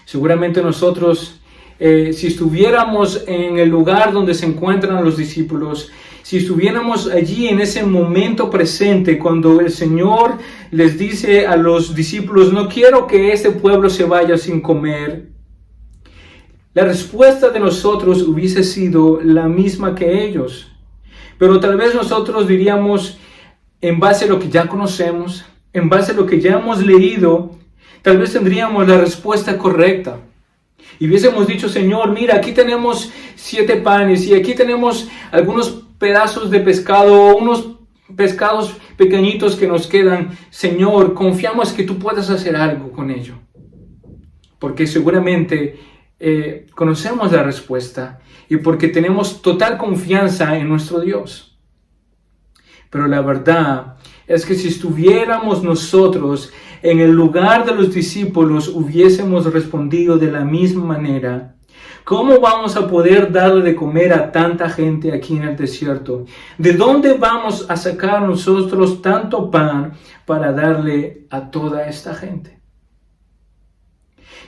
Seguramente nosotros, si estuviéramos en el lugar donde se encuentran los discípulos, si estuviéramos allí en ese momento presente, cuando el Señor les dice a los discípulos: no quiero que este pueblo se vaya sin comer, la respuesta de nosotros hubiese sido la misma que ellos. Pero tal vez nosotros diríamos, en base a lo que ya conocemos, en base a lo que ya hemos leído, tal vez tendríamos la respuesta correcta. Y hubiésemos dicho: Señor, mira, aquí tenemos 7 panes y aquí tenemos algunos pedazos de pescado, unos pescados pequeñitos que nos quedan. Señor, confiamos que tú puedas hacer algo con ello. Porque seguramente conocemos la respuesta y porque tenemos total confianza en nuestro Dios. Pero la verdad es que si estuviéramos nosotros en el lugar de los discípulos, hubiésemos respondido de la misma manera. ¿Cómo vamos a poder darle de comer a tanta gente aquí en el desierto? ¿De dónde vamos a sacar nosotros tanto pan para darle a toda esta gente?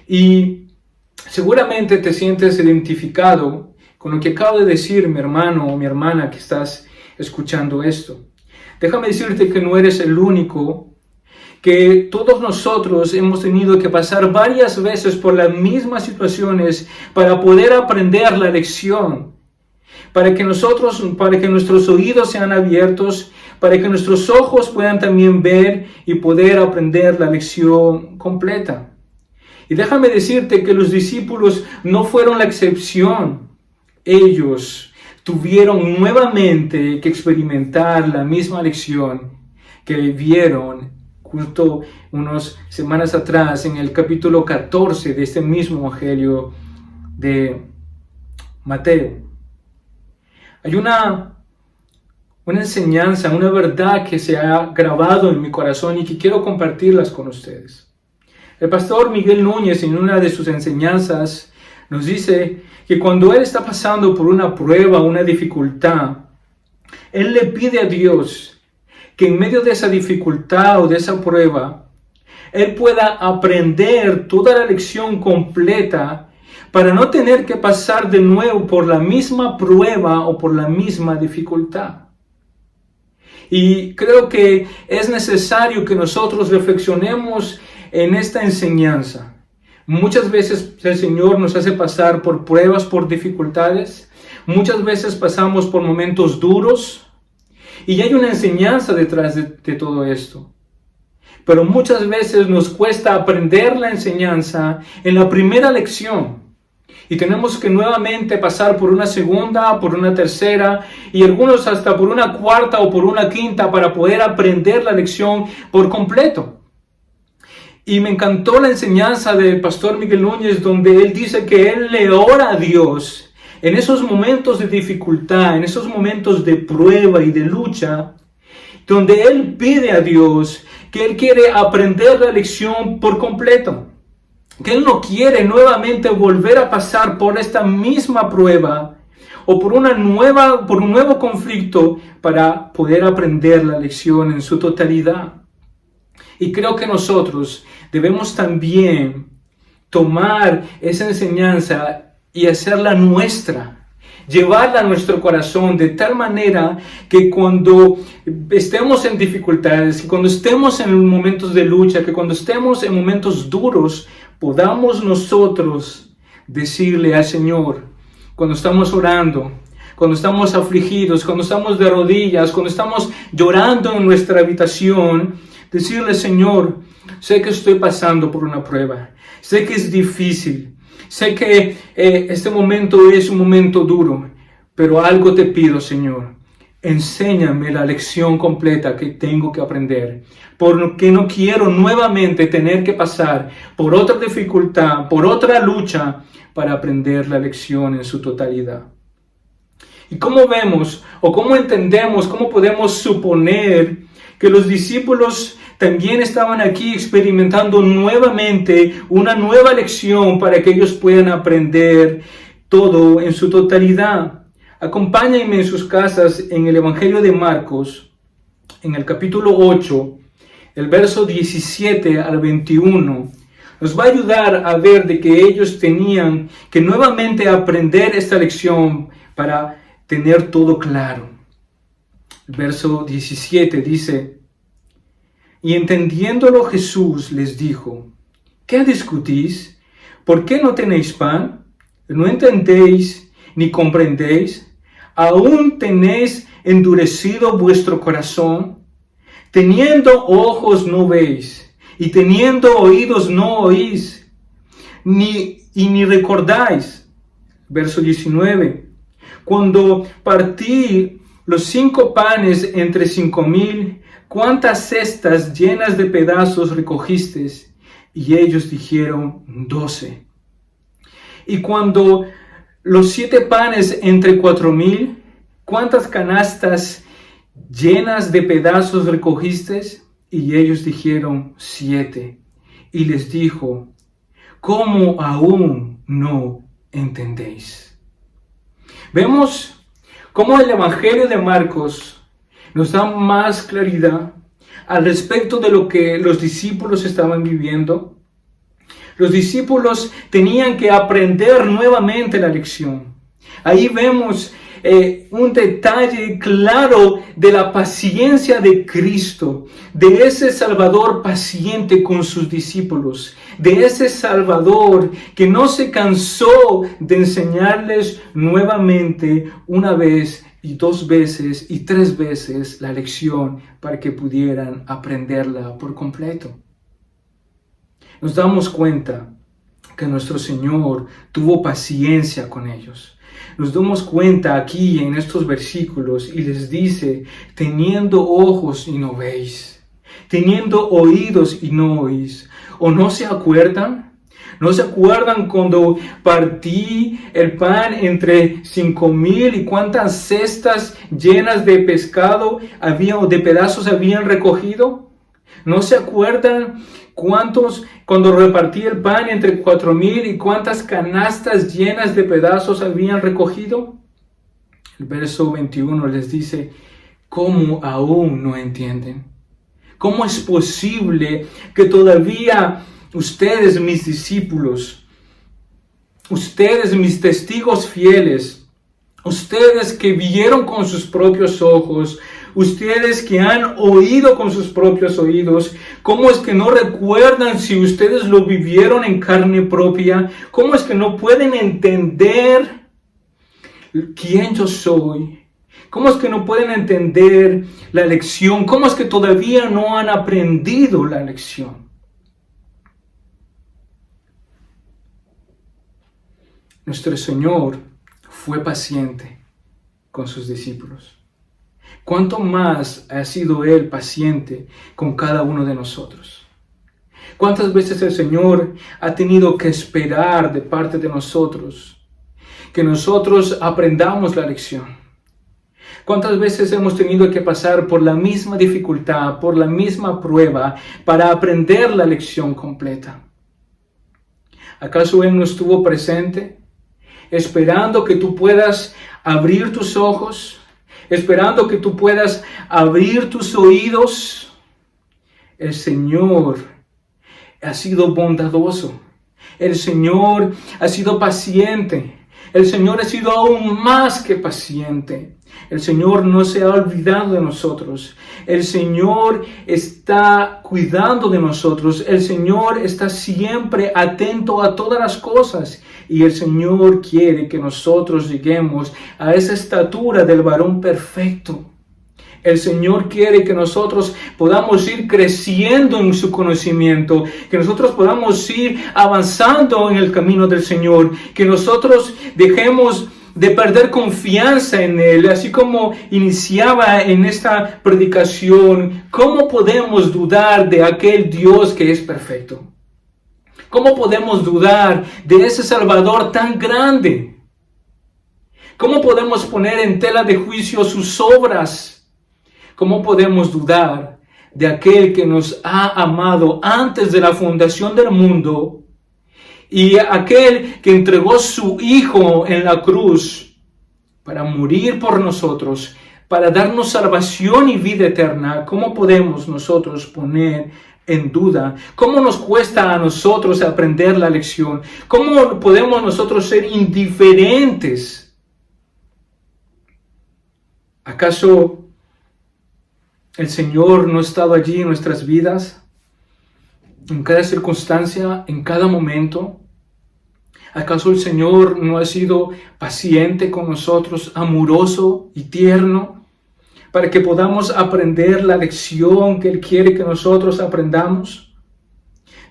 Y seguramente te sientes identificado con lo que acabo de decir, mi hermano o mi hermana que estás escuchando esto. Déjame decirte que no eres el único, que todos nosotros hemos tenido que pasar varias veces por las mismas situaciones para poder aprender la lección, para que nuestros oídos sean abiertos, para que nuestros ojos puedan también ver y poder aprender la lección completa. Y déjame decirte que los discípulos no fueron la excepción. Ellos tuvieron nuevamente que experimentar la misma lección que vivieron justo unas semanas atrás en el capítulo 14 de este mismo evangelio de Mateo. Hay una enseñanza, una verdad que se ha grabado en mi corazón y que quiero compartirlas con ustedes. El pastor Miguel Núñez, en una de sus enseñanzas, nos dice que cuando él está pasando por una prueba, una dificultad, él le pide a Dios que en medio de esa dificultad o de esa prueba, él pueda aprender toda la lección completa para no tener que pasar de nuevo por la misma prueba o por la misma dificultad. Y creo que es necesario que nosotros reflexionemos en esta enseñanza. Muchas veces el Señor nos hace pasar por pruebas, por dificultades. Muchas veces pasamos por momentos duros. Y hay una enseñanza detrás de todo esto. Pero muchas veces nos cuesta aprender la enseñanza en la primera lección. Y tenemos que nuevamente pasar por una segunda, por una tercera y algunos hasta por una cuarta o por una quinta para poder aprender la lección por completo. Y me encantó la enseñanza del pastor Miguel Núñez donde él dice que él le ora a Dios en esos momentos de dificultad, en esos momentos de prueba y de lucha, donde él pide a Dios que él quiere aprender la lección por completo, que él no quiere nuevamente volver a pasar por esta misma prueba o por un nuevo conflicto para poder aprender la lección en su totalidad. Y creo que nosotros debemos también tomar esa enseñanza y hacerla nuestra, llevarla a nuestro corazón de tal manera que cuando estemos en dificultades, que cuando estemos en momentos de lucha, que cuando estemos en momentos duros, podamos nosotros decirle al Señor, cuando estamos orando, cuando estamos afligidos, cuando estamos de rodillas, cuando estamos llorando en nuestra habitación, decirle, Señor, sé que estoy pasando por una prueba, sé que es difícil, sé que este momento es un momento duro, pero algo te pido, Señor. Enséñame la lección completa que tengo que aprender, porque no quiero nuevamente tener que pasar por otra dificultad, por otra lucha, para aprender la lección en su totalidad. ¿Y cómo vemos o cómo entendemos, cómo podemos suponer que los discípulos también estaban aquí experimentando nuevamente una nueva lección para que ellos puedan aprender todo en su totalidad? Acompáñenme en sus casas en el Evangelio de Marcos, en el capítulo 8, el verso 17 al 21. Nos va a ayudar a ver de que ellos tenían que nuevamente aprender esta lección para tener todo claro. El verso 17 dice: y entendiéndolo Jesús les dijo: ¿qué discutís? ¿Por qué no tenéis pan? ¿No entendéis ni comprendéis? ¿Aún tenéis endurecido vuestro corazón? Teniendo ojos no veis, y teniendo oídos no oís, ni recordáis. Verso 19. Cuando partí los 5 panes entre 5,000, ¿cuántas cestas llenas de pedazos recogisteis? Y ellos dijeron: 12. Y cuando los 7 panes entre 4,000, ¿cuántas canastas llenas de pedazos recogisteis? Y ellos dijeron: 7. Y les dijo: ¿cómo aún no entendéis. Vemos cómo el Evangelio de Marcos nos da más claridad al respecto de lo que los discípulos estaban viviendo. Los discípulos tenían que aprender nuevamente la lección. Ahí vemos un detalle claro de la paciencia de Cristo, de ese Salvador paciente con sus discípulos, de ese Salvador que no se cansó de enseñarles nuevamente una vez y 2 veces y 3 veces la lección para que pudieran aprenderla por completo. Nos damos cuenta que nuestro Señor tuvo paciencia con ellos. Nos damos cuenta aquí en estos versículos y les dice, teniendo ojos y no veis, teniendo oídos y no oís. ¿O no se acuerdan? ¿No se acuerdan cuando partí el pan entre 5,000 y cuántas cestas llenas de pescado o de pedazos habían recogido? ¿No se acuerdan cuando repartí el pan entre 4,000 y cuántas canastas llenas de pedazos habían recogido? El verso 21 les dice, ¿cómo aún no entienden? ¿Cómo es posible que todavía ustedes, mis discípulos, ustedes, mis testigos fieles, ustedes que vieron con sus propios ojos, ustedes que han oído con sus propios oídos, ¿cómo es que no recuerdan si ustedes lo vivieron en carne propia? ¿Cómo es que no pueden entender quién yo soy? ¿Cómo es que no pueden entender la lección? ¿Cómo es que todavía no han aprendido la lección? Nuestro Señor fue paciente con sus discípulos. ¿Cuánto más ha sido Él paciente con cada uno de nosotros? ¿Cuántas veces el Señor ha tenido que esperar de parte de nosotros que nosotros aprendamos la lección? ¿Cuántas veces hemos tenido que pasar por la misma dificultad, por la misma prueba para aprender la lección completa? ¿Acaso Él no estuvo presente, esperando que tú puedas abrir tus ojos, esperando que tú puedas abrir tus oídos? El Señor ha sido bondadoso. El Señor ha sido paciente. El Señor ha sido aún más que paciente. El Señor no se ha olvidado de nosotros. El Señor está cuidando de nosotros. El Señor está siempre atento a todas las cosas. Y el Señor quiere que nosotros lleguemos a esa estatura del varón perfecto. El Señor quiere que nosotros podamos ir creciendo en su conocimiento, que nosotros podamos ir avanzando en el camino del Señor, que nosotros dejemos de perder confianza en Él, así como iniciaba en esta predicación. ¿Cómo podemos dudar de aquel Dios que es perfecto? ¿Cómo podemos dudar de ese Salvador tan grande? ¿Cómo podemos poner en tela de juicio sus obras? ¿Cómo podemos dudar de aquel que nos ha amado antes de la fundación del mundo y aquel que entregó su Hijo en la cruz para morir por nosotros, para darnos salvación y vida eterna? ¿Cómo podemos nosotros poner en duda? ¿Cómo nos cuesta a nosotros aprender la lección? ¿Cómo podemos nosotros ser indiferentes? ¿Acaso el Señor no ha estado allí en nuestras vidas, en cada circunstancia, en cada momento? ¿Acaso el Señor no ha sido paciente con nosotros, amoroso y tierno, para que podamos aprender la lección que Él quiere que nosotros aprendamos?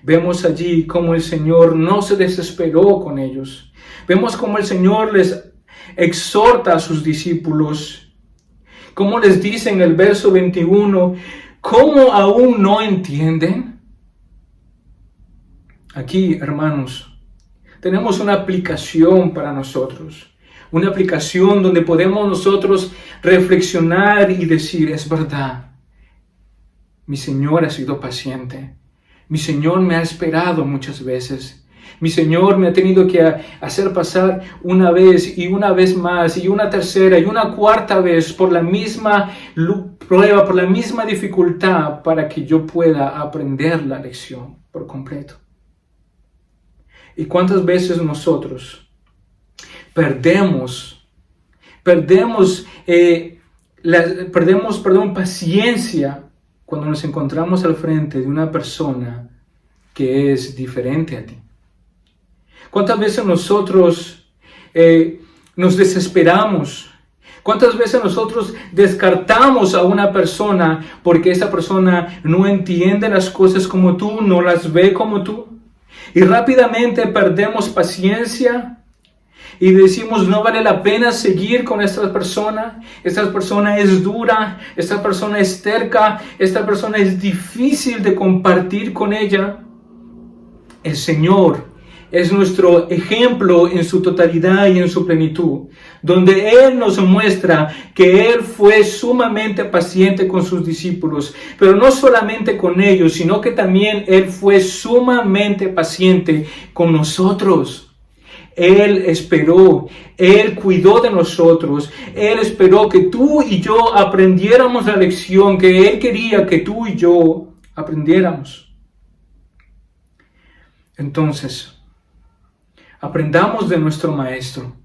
Vemos allí cómo el Señor no se desesperó con ellos. Vemos cómo el Señor les exhorta a sus discípulos. Como les dice en el verso 21, ¿cómo aún no entienden? Aquí, hermanos, tenemos una aplicación para nosotros. Una aplicación donde podemos nosotros reflexionar y decir, es verdad, mi Señor ha sido paciente. Mi Señor me ha esperado muchas veces. Mi Señor me ha tenido que hacer pasar una vez y una vez más y una tercera y una cuarta vez por la misma prueba, por la misma dificultad para que yo pueda aprender la lección por completo. ¿Y cuántas veces nosotros perdemos paciencia cuando nos encontramos al frente de una persona que es diferente a ti? ¿Cuántas veces nosotros nos desesperamos? ¿Cuántas veces nosotros descartamos a una persona porque esa persona no entiende las cosas como tú, no las ve como tú? Y rápidamente perdemos paciencia y decimos, no vale la pena seguir con esta persona es dura, esta persona es terca, esta persona es difícil de compartir con ella. El Señor es nuestro ejemplo en su totalidad y en su plenitud, donde Él nos muestra que Él fue sumamente paciente con sus discípulos, pero no solamente con ellos, sino que también Él fue sumamente paciente con nosotros. Él esperó, Él cuidó de nosotros, Él esperó que tú y yo aprendiéramos la lección que Él quería que tú y yo aprendiéramos. Entonces, aprendamos de nuestro Maestro.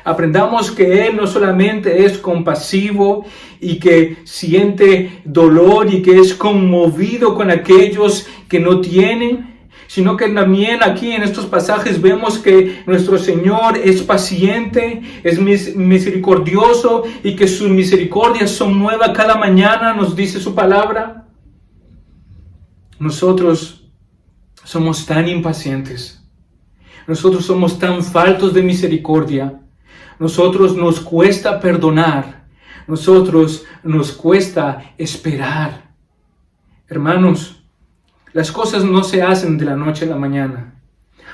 Aprendamos que Él no solamente es compasivo y que siente dolor y que es conmovido con aquellos que no tienen, sino que también aquí en estos pasajes vemos que nuestro Señor es paciente, es misericordioso y que sus misericordias son nuevas cada mañana, nos dice su palabra. Nosotros somos tan impacientes, nosotros somos tan faltos de misericordia, nosotros nos cuesta perdonar, nosotros nos cuesta esperar. Hermanos, las cosas no se hacen de la noche a la mañana.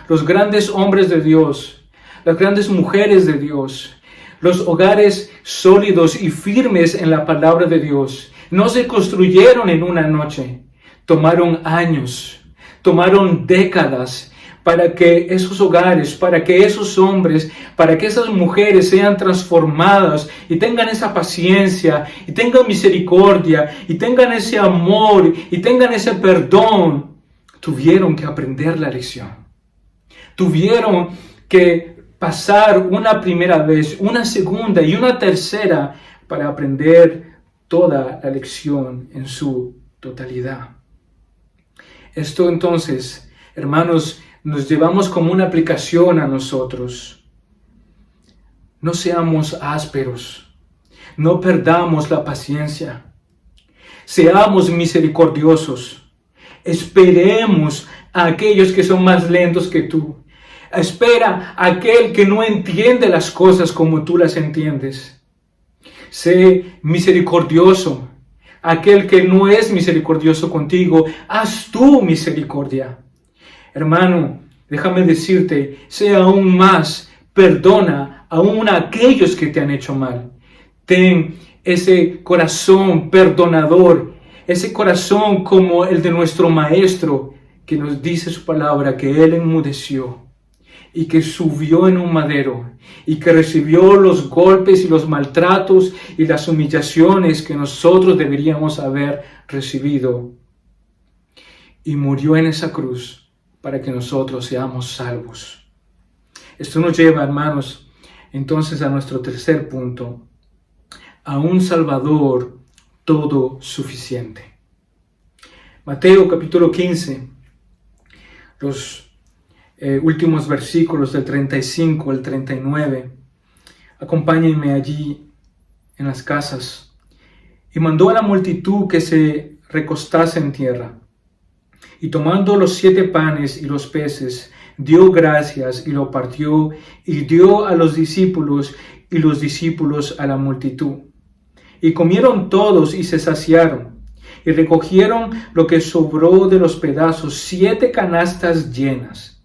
Los grandes hombres de Dios, las grandes mujeres de Dios, los hogares sólidos y firmes en la palabra de Dios, no se construyeron en una noche. Tomaron años, tomaron décadas para que esos hogares, para que esos hombres, para que esas mujeres sean transformadas y tengan esa paciencia, y tengan misericordia, y tengan ese amor, y tengan ese perdón. Tuvieron que aprender la lección. Tuvieron que pasar una primera vez, una segunda y una tercera para aprender toda la lección en su totalidad. Esto entonces, hermanos, nos llevamos como una aplicación a nosotros. No seamos ásperos, no perdamos la paciencia, seamos misericordiosos, esperemos a aquellos que son más lentos que tú, espera a aquel que no entiende las cosas como tú las entiendes, sé misericordioso, aquel que no es misericordioso contigo, haz tú misericordia. Hermano, déjame decirte, sea aún más, perdona aún a aquellos que te han hecho mal. Ten ese corazón perdonador, ese corazón como el de nuestro Maestro, que nos dice su palabra, que Él enmudeció y que subió en un madero y que recibió los golpes y los maltratos y las humillaciones que nosotros deberíamos haber recibido. Y murió en esa cruz para que nosotros seamos salvos. Esto nos lleva, hermanos, entonces a nuestro tercer punto, a un Salvador todo suficiente. Mateo capítulo 15, los últimos versículos del 35 al 39. Acompáñenme allí en las casas. Y mandó a la multitud que se recostase en tierra. Y tomando los 7 panes y los peces, dio gracias y lo partió y dio a los discípulos y los discípulos a la multitud. Y comieron todos y se saciaron. Y recogieron lo que sobró de los pedazos, 7 canastas llenas.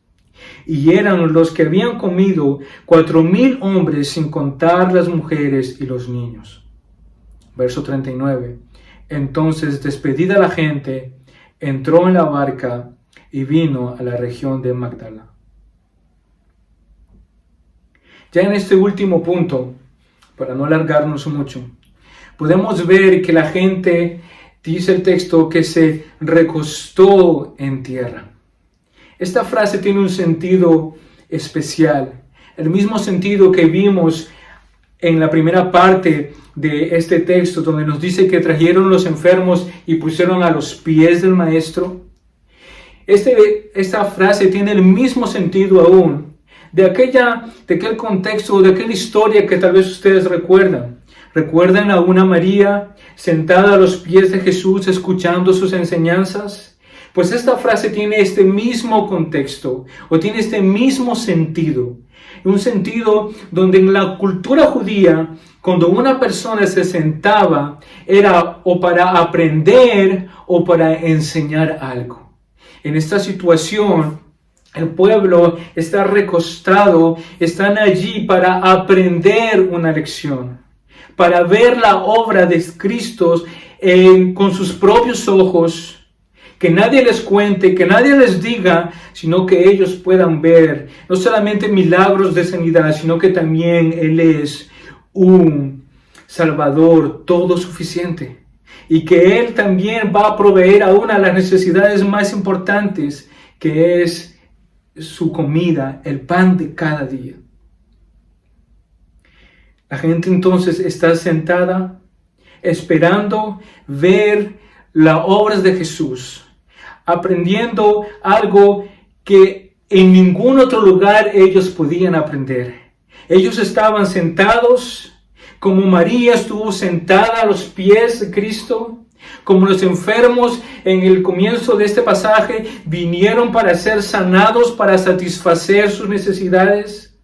Y eran los que habían comido 4,000 hombres, sin contar las mujeres y los niños. Verso 39. Entonces, despedida la gente, entró en la barca y vino a la región de Magdala. Ya en este último punto, para no alargarnos mucho, podemos ver que la gente, dice el texto, que se recostó en tierra. Esta frase tiene un sentido especial, el mismo sentido que vimos en la primera parte de este texto, donde nos dice que trajeron los enfermos y pusieron a los pies del maestro. Esta frase tiene el mismo sentido aún de aquel contexto, de aquella historia que tal vez ustedes recuerdan. ¿Recuerdan a una María sentada a los pies de Jesús escuchando sus enseñanzas? Pues esta frase tiene este mismo contexto, o tiene este mismo sentido. Un sentido donde en la cultura judía, cuando una persona se sentaba, era o para aprender o para enseñar algo. En esta situación, el pueblo está recostado, están allí para aprender una lección, para ver la obra de Cristo con sus propios ojos, que nadie les cuente, que nadie les diga, sino que ellos puedan ver no solamente milagros de sanidad, sino que también Él es un Salvador todo suficiente, y que Él también va a proveer a una de las necesidades más importantes, que es su comida, el pan de cada día. La gente entonces está sentada esperando ver las obras de Jesús, aprendiendo algo que en ningún otro lugar ellos podían aprender. Ellos estaban sentados como María estuvo sentada a los pies de Cristo, como los enfermos en el comienzo de este pasaje vinieron para ser sanados, para satisfacer sus necesidades.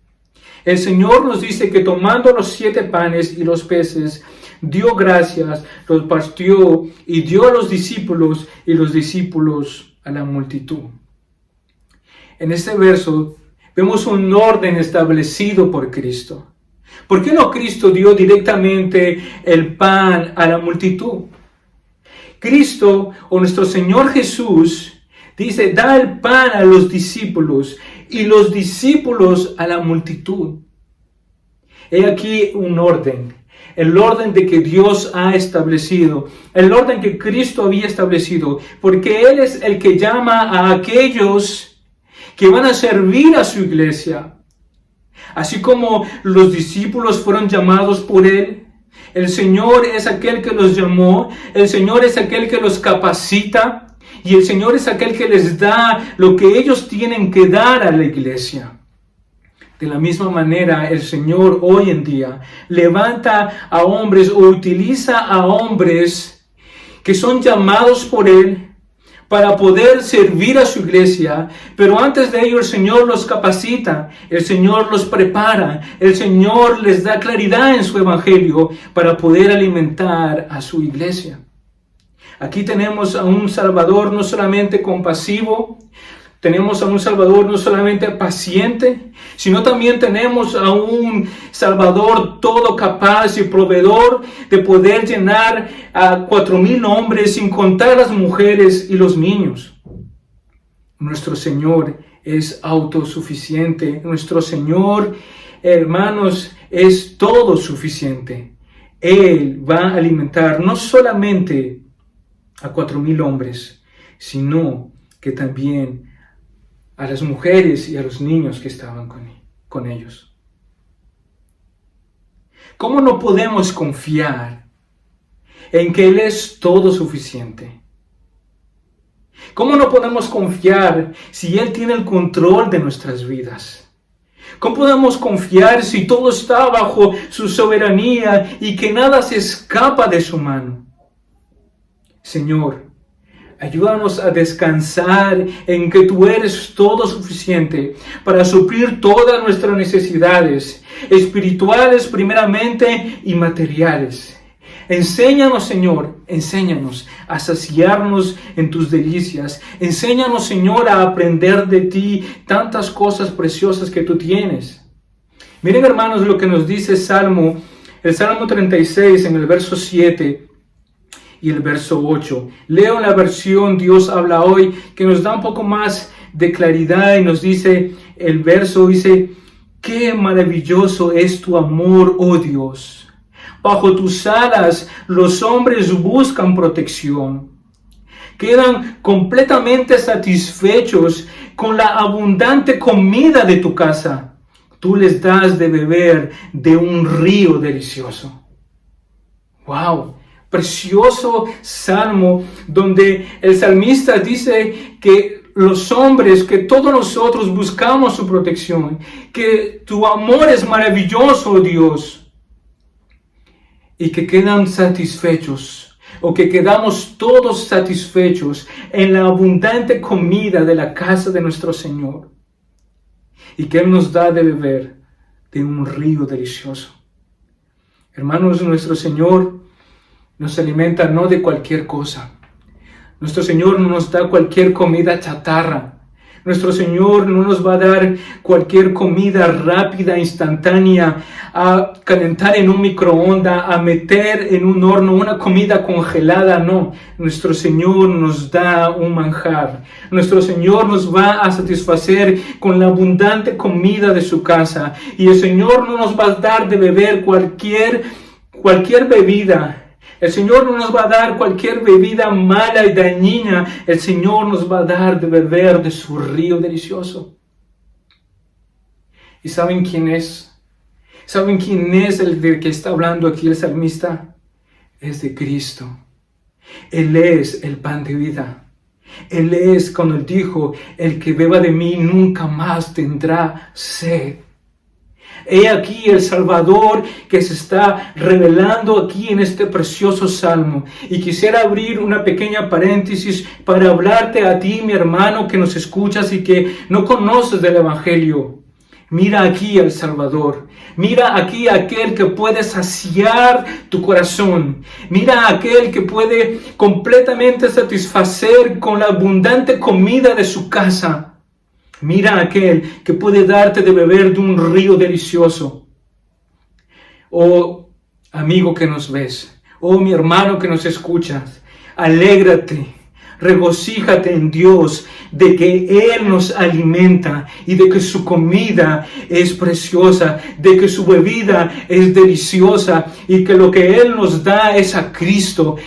El Señor nos dice que tomando los 7 panes y los peces, dio gracias, los partió y dio a los discípulos, y los discípulos a la multitud. En este verso vemos un orden establecido por Cristo. ¿Por qué no Cristo dio directamente el pan a la multitud? Cristo, o nuestro Señor Jesús, dice, da el pan a los discípulos y los discípulos a la multitud. He aquí un orden, el orden de que Dios ha establecido, el orden que Cristo había establecido, porque Él es el que llama a aquellos que van a servir a su iglesia. Así como los discípulos fueron llamados por Él, el Señor es aquel que los llamó, el Señor es aquel que los capacita, y el Señor es aquel que les da lo que ellos tienen que dar a la iglesia. De la misma manera, el Señor hoy en día levanta a hombres o utiliza a hombres que son llamados por Él para poder servir a su iglesia, pero antes de ello el Señor los capacita, el Señor los prepara, el Señor les da claridad en su evangelio para poder alimentar a su iglesia. Aquí tenemos a un Salvador no solamente compasivo, tenemos a un Salvador no solamente paciente, sino también tenemos a un Salvador todo capaz y proveedor de poder llenar a 4,000 hombres, sin contar las mujeres y los niños. Nuestro Señor es autosuficiente. Nuestro Señor, hermanos, es todo suficiente. Él va a alimentar no solamente a 4,000 hombres, sino que también a las mujeres y a los niños que estaban con ellos. ¿Cómo no podemos confiar en que Él es todo suficiente? ¿Cómo no podemos confiar si Él tiene el control de nuestras vidas? ¿Cómo podemos confiar si todo está bajo su soberanía y que nada se escapa de su mano? Señor, ayúdanos a descansar en que tú eres todo suficiente para suplir todas nuestras necesidades, espirituales primeramente y materiales. Enséñanos, Señor, enséñanos a saciarnos en tus delicias. Enséñanos, Señor, a aprender de ti tantas cosas preciosas que tú tienes. Miren, hermanos, lo que nos dice el Salmo 36 en el verso 7. Y el verso 8. Leo la versión Dios habla hoy, que nos da un poco más de claridad y nos dice, el verso dice, Qué maravilloso es tu amor, oh Dios. Bajo tus alas los hombres buscan protección. Quedan completamente satisfechos con la abundante comida de tu casa. Tú les das de beber de un río delicioso. ¡Wow! Precioso salmo donde el salmista dice que los hombres, que todos nosotros buscamos su protección, que tu amor es maravilloso, Dios, y que quedan satisfechos, o que quedamos todos satisfechos en la abundante comida de la casa de nuestro Señor, y que Él nos da de beber de un río delicioso. Hermanos, nuestro Señor nos alimenta no de cualquier cosa. Nuestro Señor no nos da cualquier comida chatarra. Nuestro Señor no nos va a dar cualquier comida rápida, instantánea, a calentar en un microondas, a meter en un horno una comida congelada. No, nuestro Señor nos da un manjar. Nuestro Señor nos va a satisfacer con la abundante comida de su casa. Y el Señor no nos va a dar de beber cualquier bebida. El Señor no nos va a dar cualquier bebida mala y dañina. El Señor nos va a dar de beber de su río delicioso. ¿Y saben quién es? ¿Saben quién es el de que está hablando aquí el salmista? Es de Cristo. Él es el pan de vida. Él es, cuando Él dijo, el que beba de mí nunca más tendrá sed. He aquí el Salvador que se está revelando aquí en este precioso salmo. Y quisiera abrir una pequeña paréntesis para hablarte a ti, mi hermano, que nos escuchas y que no conoces del Evangelio. Mira aquí al Salvador. Mira aquí a aquel que puede saciar tu corazón. Mira a aquel que puede completamente satisfacer con la abundante comida de su casa. Mira a aquel que puede darte de beber de un río delicioso. Oh amigo que nos ves, oh mi hermano que nos escuchas, alégrate, regocíjate en Dios de que Él nos alimenta y de que su comida es preciosa, de que su bebida es deliciosa y que lo que Él nos da es a Cristo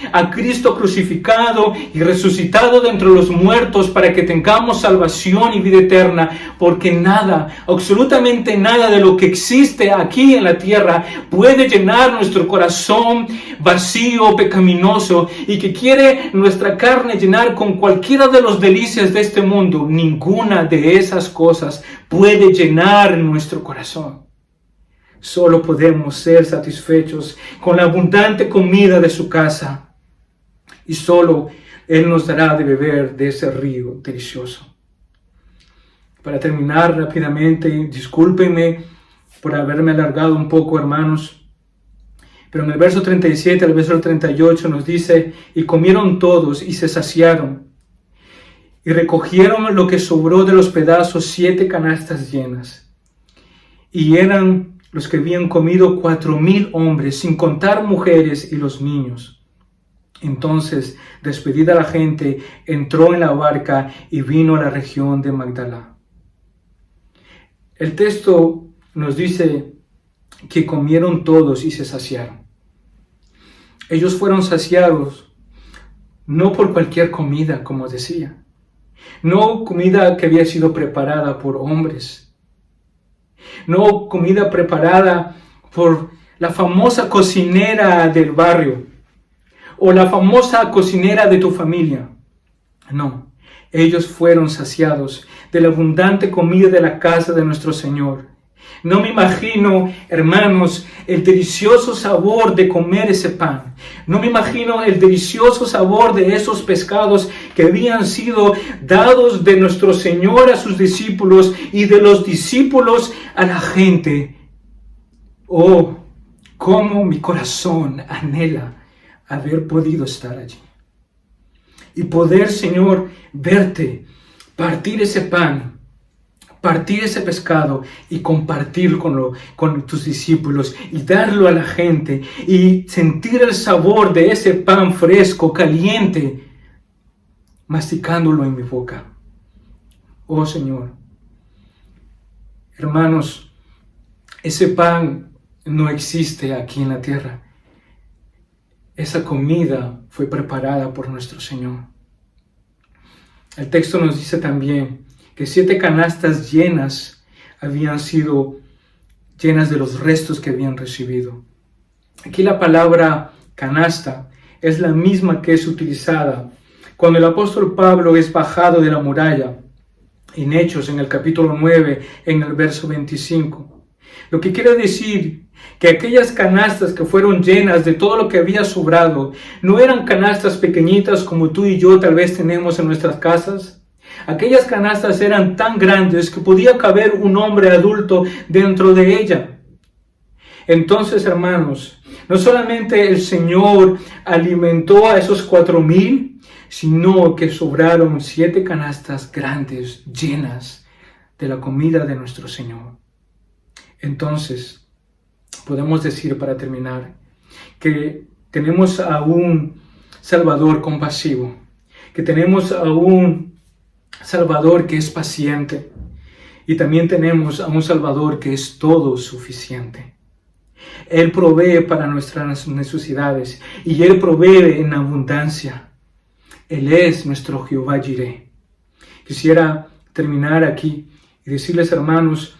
crucificado y resucitado de entre los muertos para que tengamos salvación y vida eterna, porque nada, absolutamente nada de lo que existe aquí en la tierra puede llenar nuestro corazón vacío, pecaminoso y que quiere nuestra carne llenar con cualquiera de las delicias de este mundo. Ninguna de esas cosas puede llenar nuestro corazón. Solo podemos ser satisfechos con la abundante comida de su casa y solo Él nos dará de beber de ese río delicioso. Para terminar rápidamente, discúlpenme por haberme alargado un poco, hermanos, pero en el verso 37 al verso 38 nos dice: y comieron todos y se saciaron, y recogieron lo que sobró de los pedazos 7 canastas llenas. Y eran los que habían comido 4,000 hombres, sin contar mujeres y los niños. Entonces, despedida la gente, entró en la barca y vino a la región de Magdala. El texto nos dice que comieron todos y se saciaron. Ellos fueron saciados no por cualquier comida, como decía, no comida que había sido preparada por hombres, no comida preparada por la famosa cocinera del barrio o la famosa cocinera de tu familia. No, ellos fueron saciados de la abundante comida de la casa de nuestro Señor. No me imagino, hermanos, el delicioso sabor de comer ese pan. No me imagino el delicioso sabor de esos pescados que habían sido dados de nuestro Señor a sus discípulos y de los discípulos a la gente. Oh, cómo mi corazón anhela haber podido estar allí. Y poder, Señor, verte partir ese pan, partir ese pescado y compartirlo con tus discípulos y darlo a la gente y sentir el sabor de ese pan fresco, caliente, masticándolo en mi boca. Oh Señor, hermanos, Ese pan no existe aquí en la tierra. Esa comida fue preparada por nuestro Señor. El texto nos dice también que 7 canastas llenas habían sido llenas de los restos que habían recibido. Aquí la palabra canasta es la misma que es utilizada cuando el apóstol Pablo es bajado de la muralla en Hechos, en el capítulo 9, en el verso 25. Lo que quiere decir que aquellas canastas que fueron llenas de todo lo que había sobrado no eran canastas pequeñitas como tú y yo tal vez tenemos en nuestras casas. Aquellas canastas eran tan grandes que podía caber un hombre adulto dentro de ella. Entonces, hermanos, no solamente el Señor alimentó a esos 4,000, sino que sobraron 7 canastas grandes, llenas de la comida de nuestro Señor. Entonces, podemos decir para terminar que tenemos a un Salvador compasivo, que tenemos a un Salvador que es paciente y también tenemos a un Salvador que es todo suficiente. Él provee para nuestras necesidades y Él provee en abundancia. Él es nuestro Jehová Jireh. Quisiera terminar aquí y decirles, hermanos,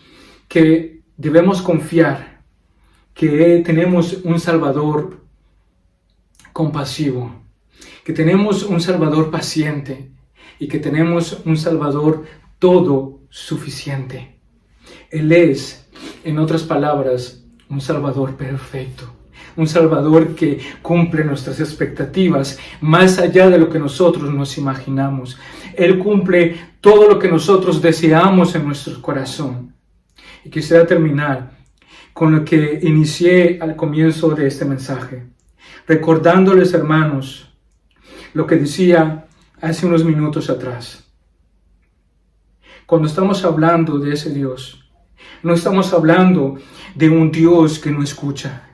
que debemos confiar que tenemos un Salvador compasivo, que tenemos un Salvador paciente y que tenemos un Salvador todo suficiente. Él es, en otras palabras, un Salvador perfecto, un Salvador que cumple nuestras expectativas más allá de lo que nosotros nos imaginamos. Él cumple todo lo que nosotros deseamos en nuestro corazón. Y quisiera terminar con lo que inicié al comienzo de este mensaje, recordándoles, hermanos, lo que decía hace unos minutos atrás. Cuando estamos hablando de ese Dios, no estamos hablando de un Dios que no escucha,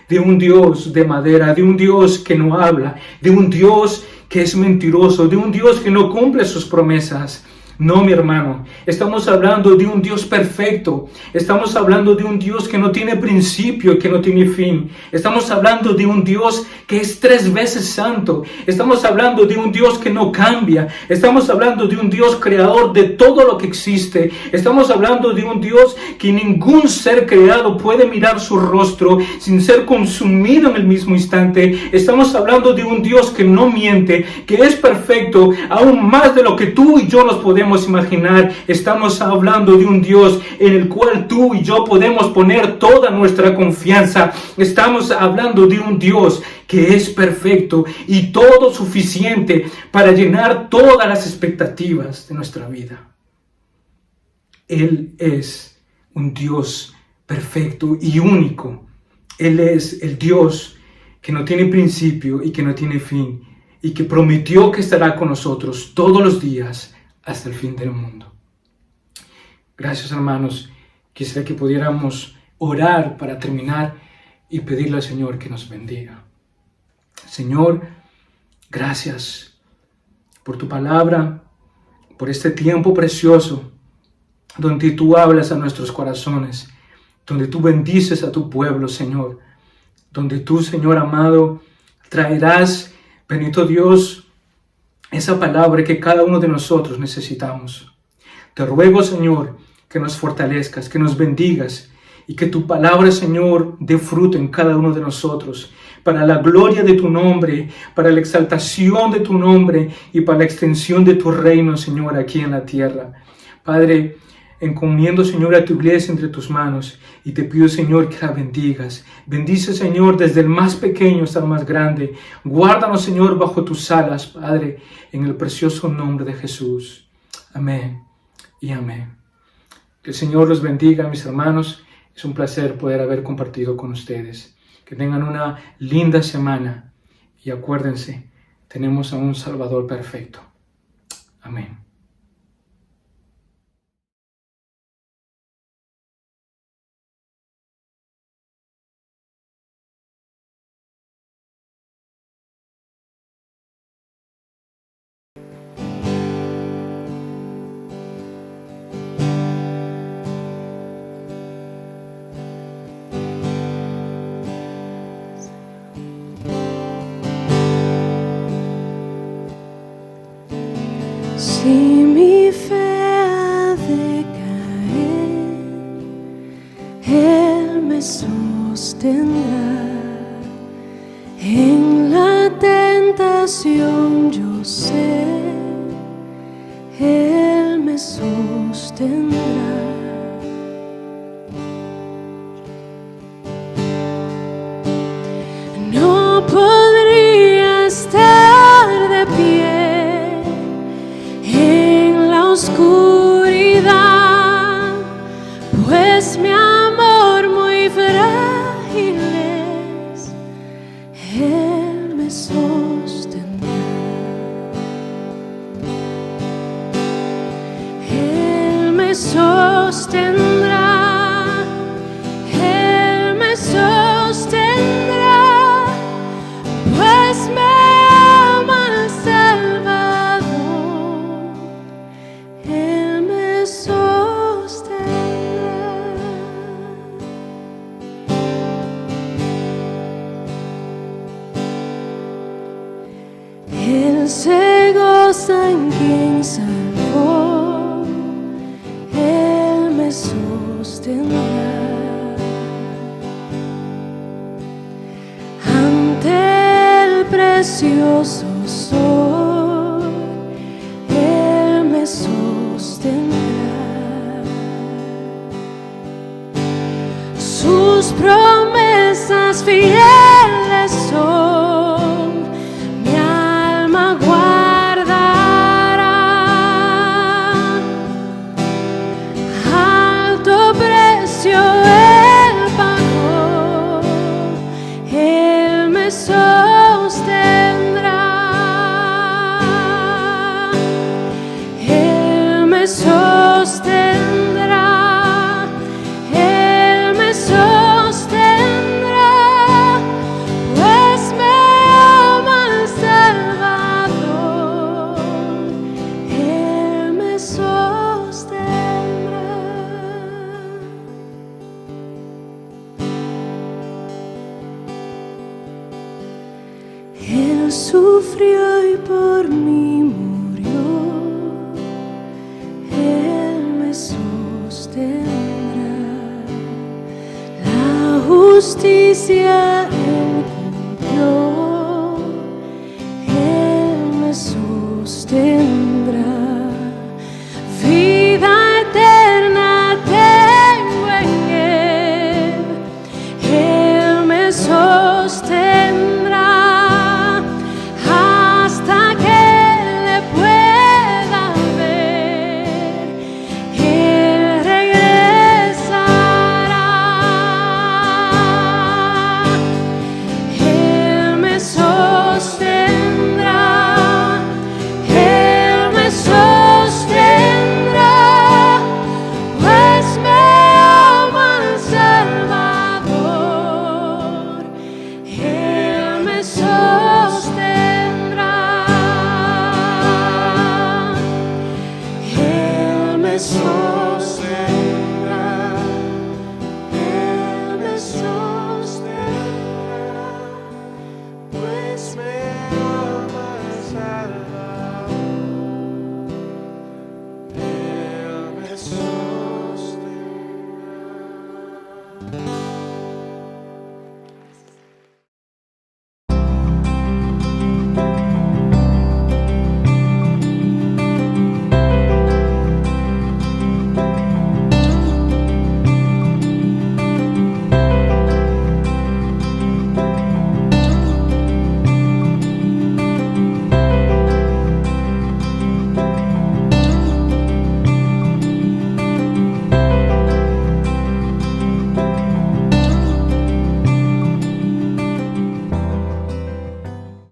de un Dios de madera, de un Dios que no habla, de un Dios que es mentiroso, de un Dios que no cumple sus promesas. No, mi hermano, estamos hablando de un Dios perfecto, estamos hablando de un Dios que no tiene principio y que no tiene fin, estamos hablando de un Dios que es 3 veces santo, estamos hablando de un Dios que no cambia, estamos hablando de un Dios creador de todo lo que existe, estamos hablando de un Dios que ningún ser creado puede mirar su rostro sin ser consumido en el mismo instante, estamos hablando de un Dios que no miente, que es perfecto, aún más de lo que tú y yo nos podemos imaginar. Estamos hablando de un Dios en el cual tú y yo podemos poner toda nuestra confianza. Estamos hablando de un Dios que es perfecto y todo suficiente para llenar todas las expectativas de nuestra vida. Él es un Dios perfecto y único. Él es el Dios que no tiene principio y que no tiene fin y que prometió que estará con nosotros todos los días hasta el fin del mundo. Gracias, hermanos. Quisiera que pudiéramos orar para terminar y pedirle al Señor que nos bendiga. Señor, gracias por tu palabra, por este tiempo precioso donde tú hablas a nuestros corazones, donde tú bendices a tu pueblo, Señor, donde tú, Señor amado, traerás, bendito Dios, esa palabra que cada uno de nosotros necesitamos. Te ruego, Señor, que nos fortalezcas, que nos bendigas y que tu palabra, Señor, dé fruto en cada uno de nosotros, para la gloria de tu nombre, para la exaltación de tu nombre y para la extensión de tu reino, Señor, aquí en la tierra. Padre, encomiendo, Señor, a tu iglesia entre tus manos y te pido, Señor, que la bendigas. Bendice, Señor, desde el más pequeño hasta el más grande. Guárdanos, Señor, bajo tus alas, Padre, en el precioso nombre de Jesús. Amén y amén. Que el Señor los bendiga, mis hermanos. Es un placer poder haber compartido con ustedes. Que tengan una linda semana y acuérdense, tenemos a un Salvador perfecto. Amén. Si mi fe ha de caer, Él me sostendrá. En la tentación yo sé, Él me sostendrá. No podría estar de pie en la oscuridad, pues mi amor muy frágil es, Él me sostendrá. Él me sostendrá. Él me sostendrá, pues me ama el Salvador. Él me sostendrá. Él se goza en quien salvó, Él me sostendrá. Ante el precioso sol, Él me sostendrá. Sus promesas fieles son, mi alma guardará. Alto precio Él pagó, Él me sostendrá. Él me sostendrá. Él me sostendrá, pues me ama el Salvador. Él me sostendrá. Él sufrió y por mí murió, Él me sostendrá. La justicia Él cumplió, Él me sostendrá.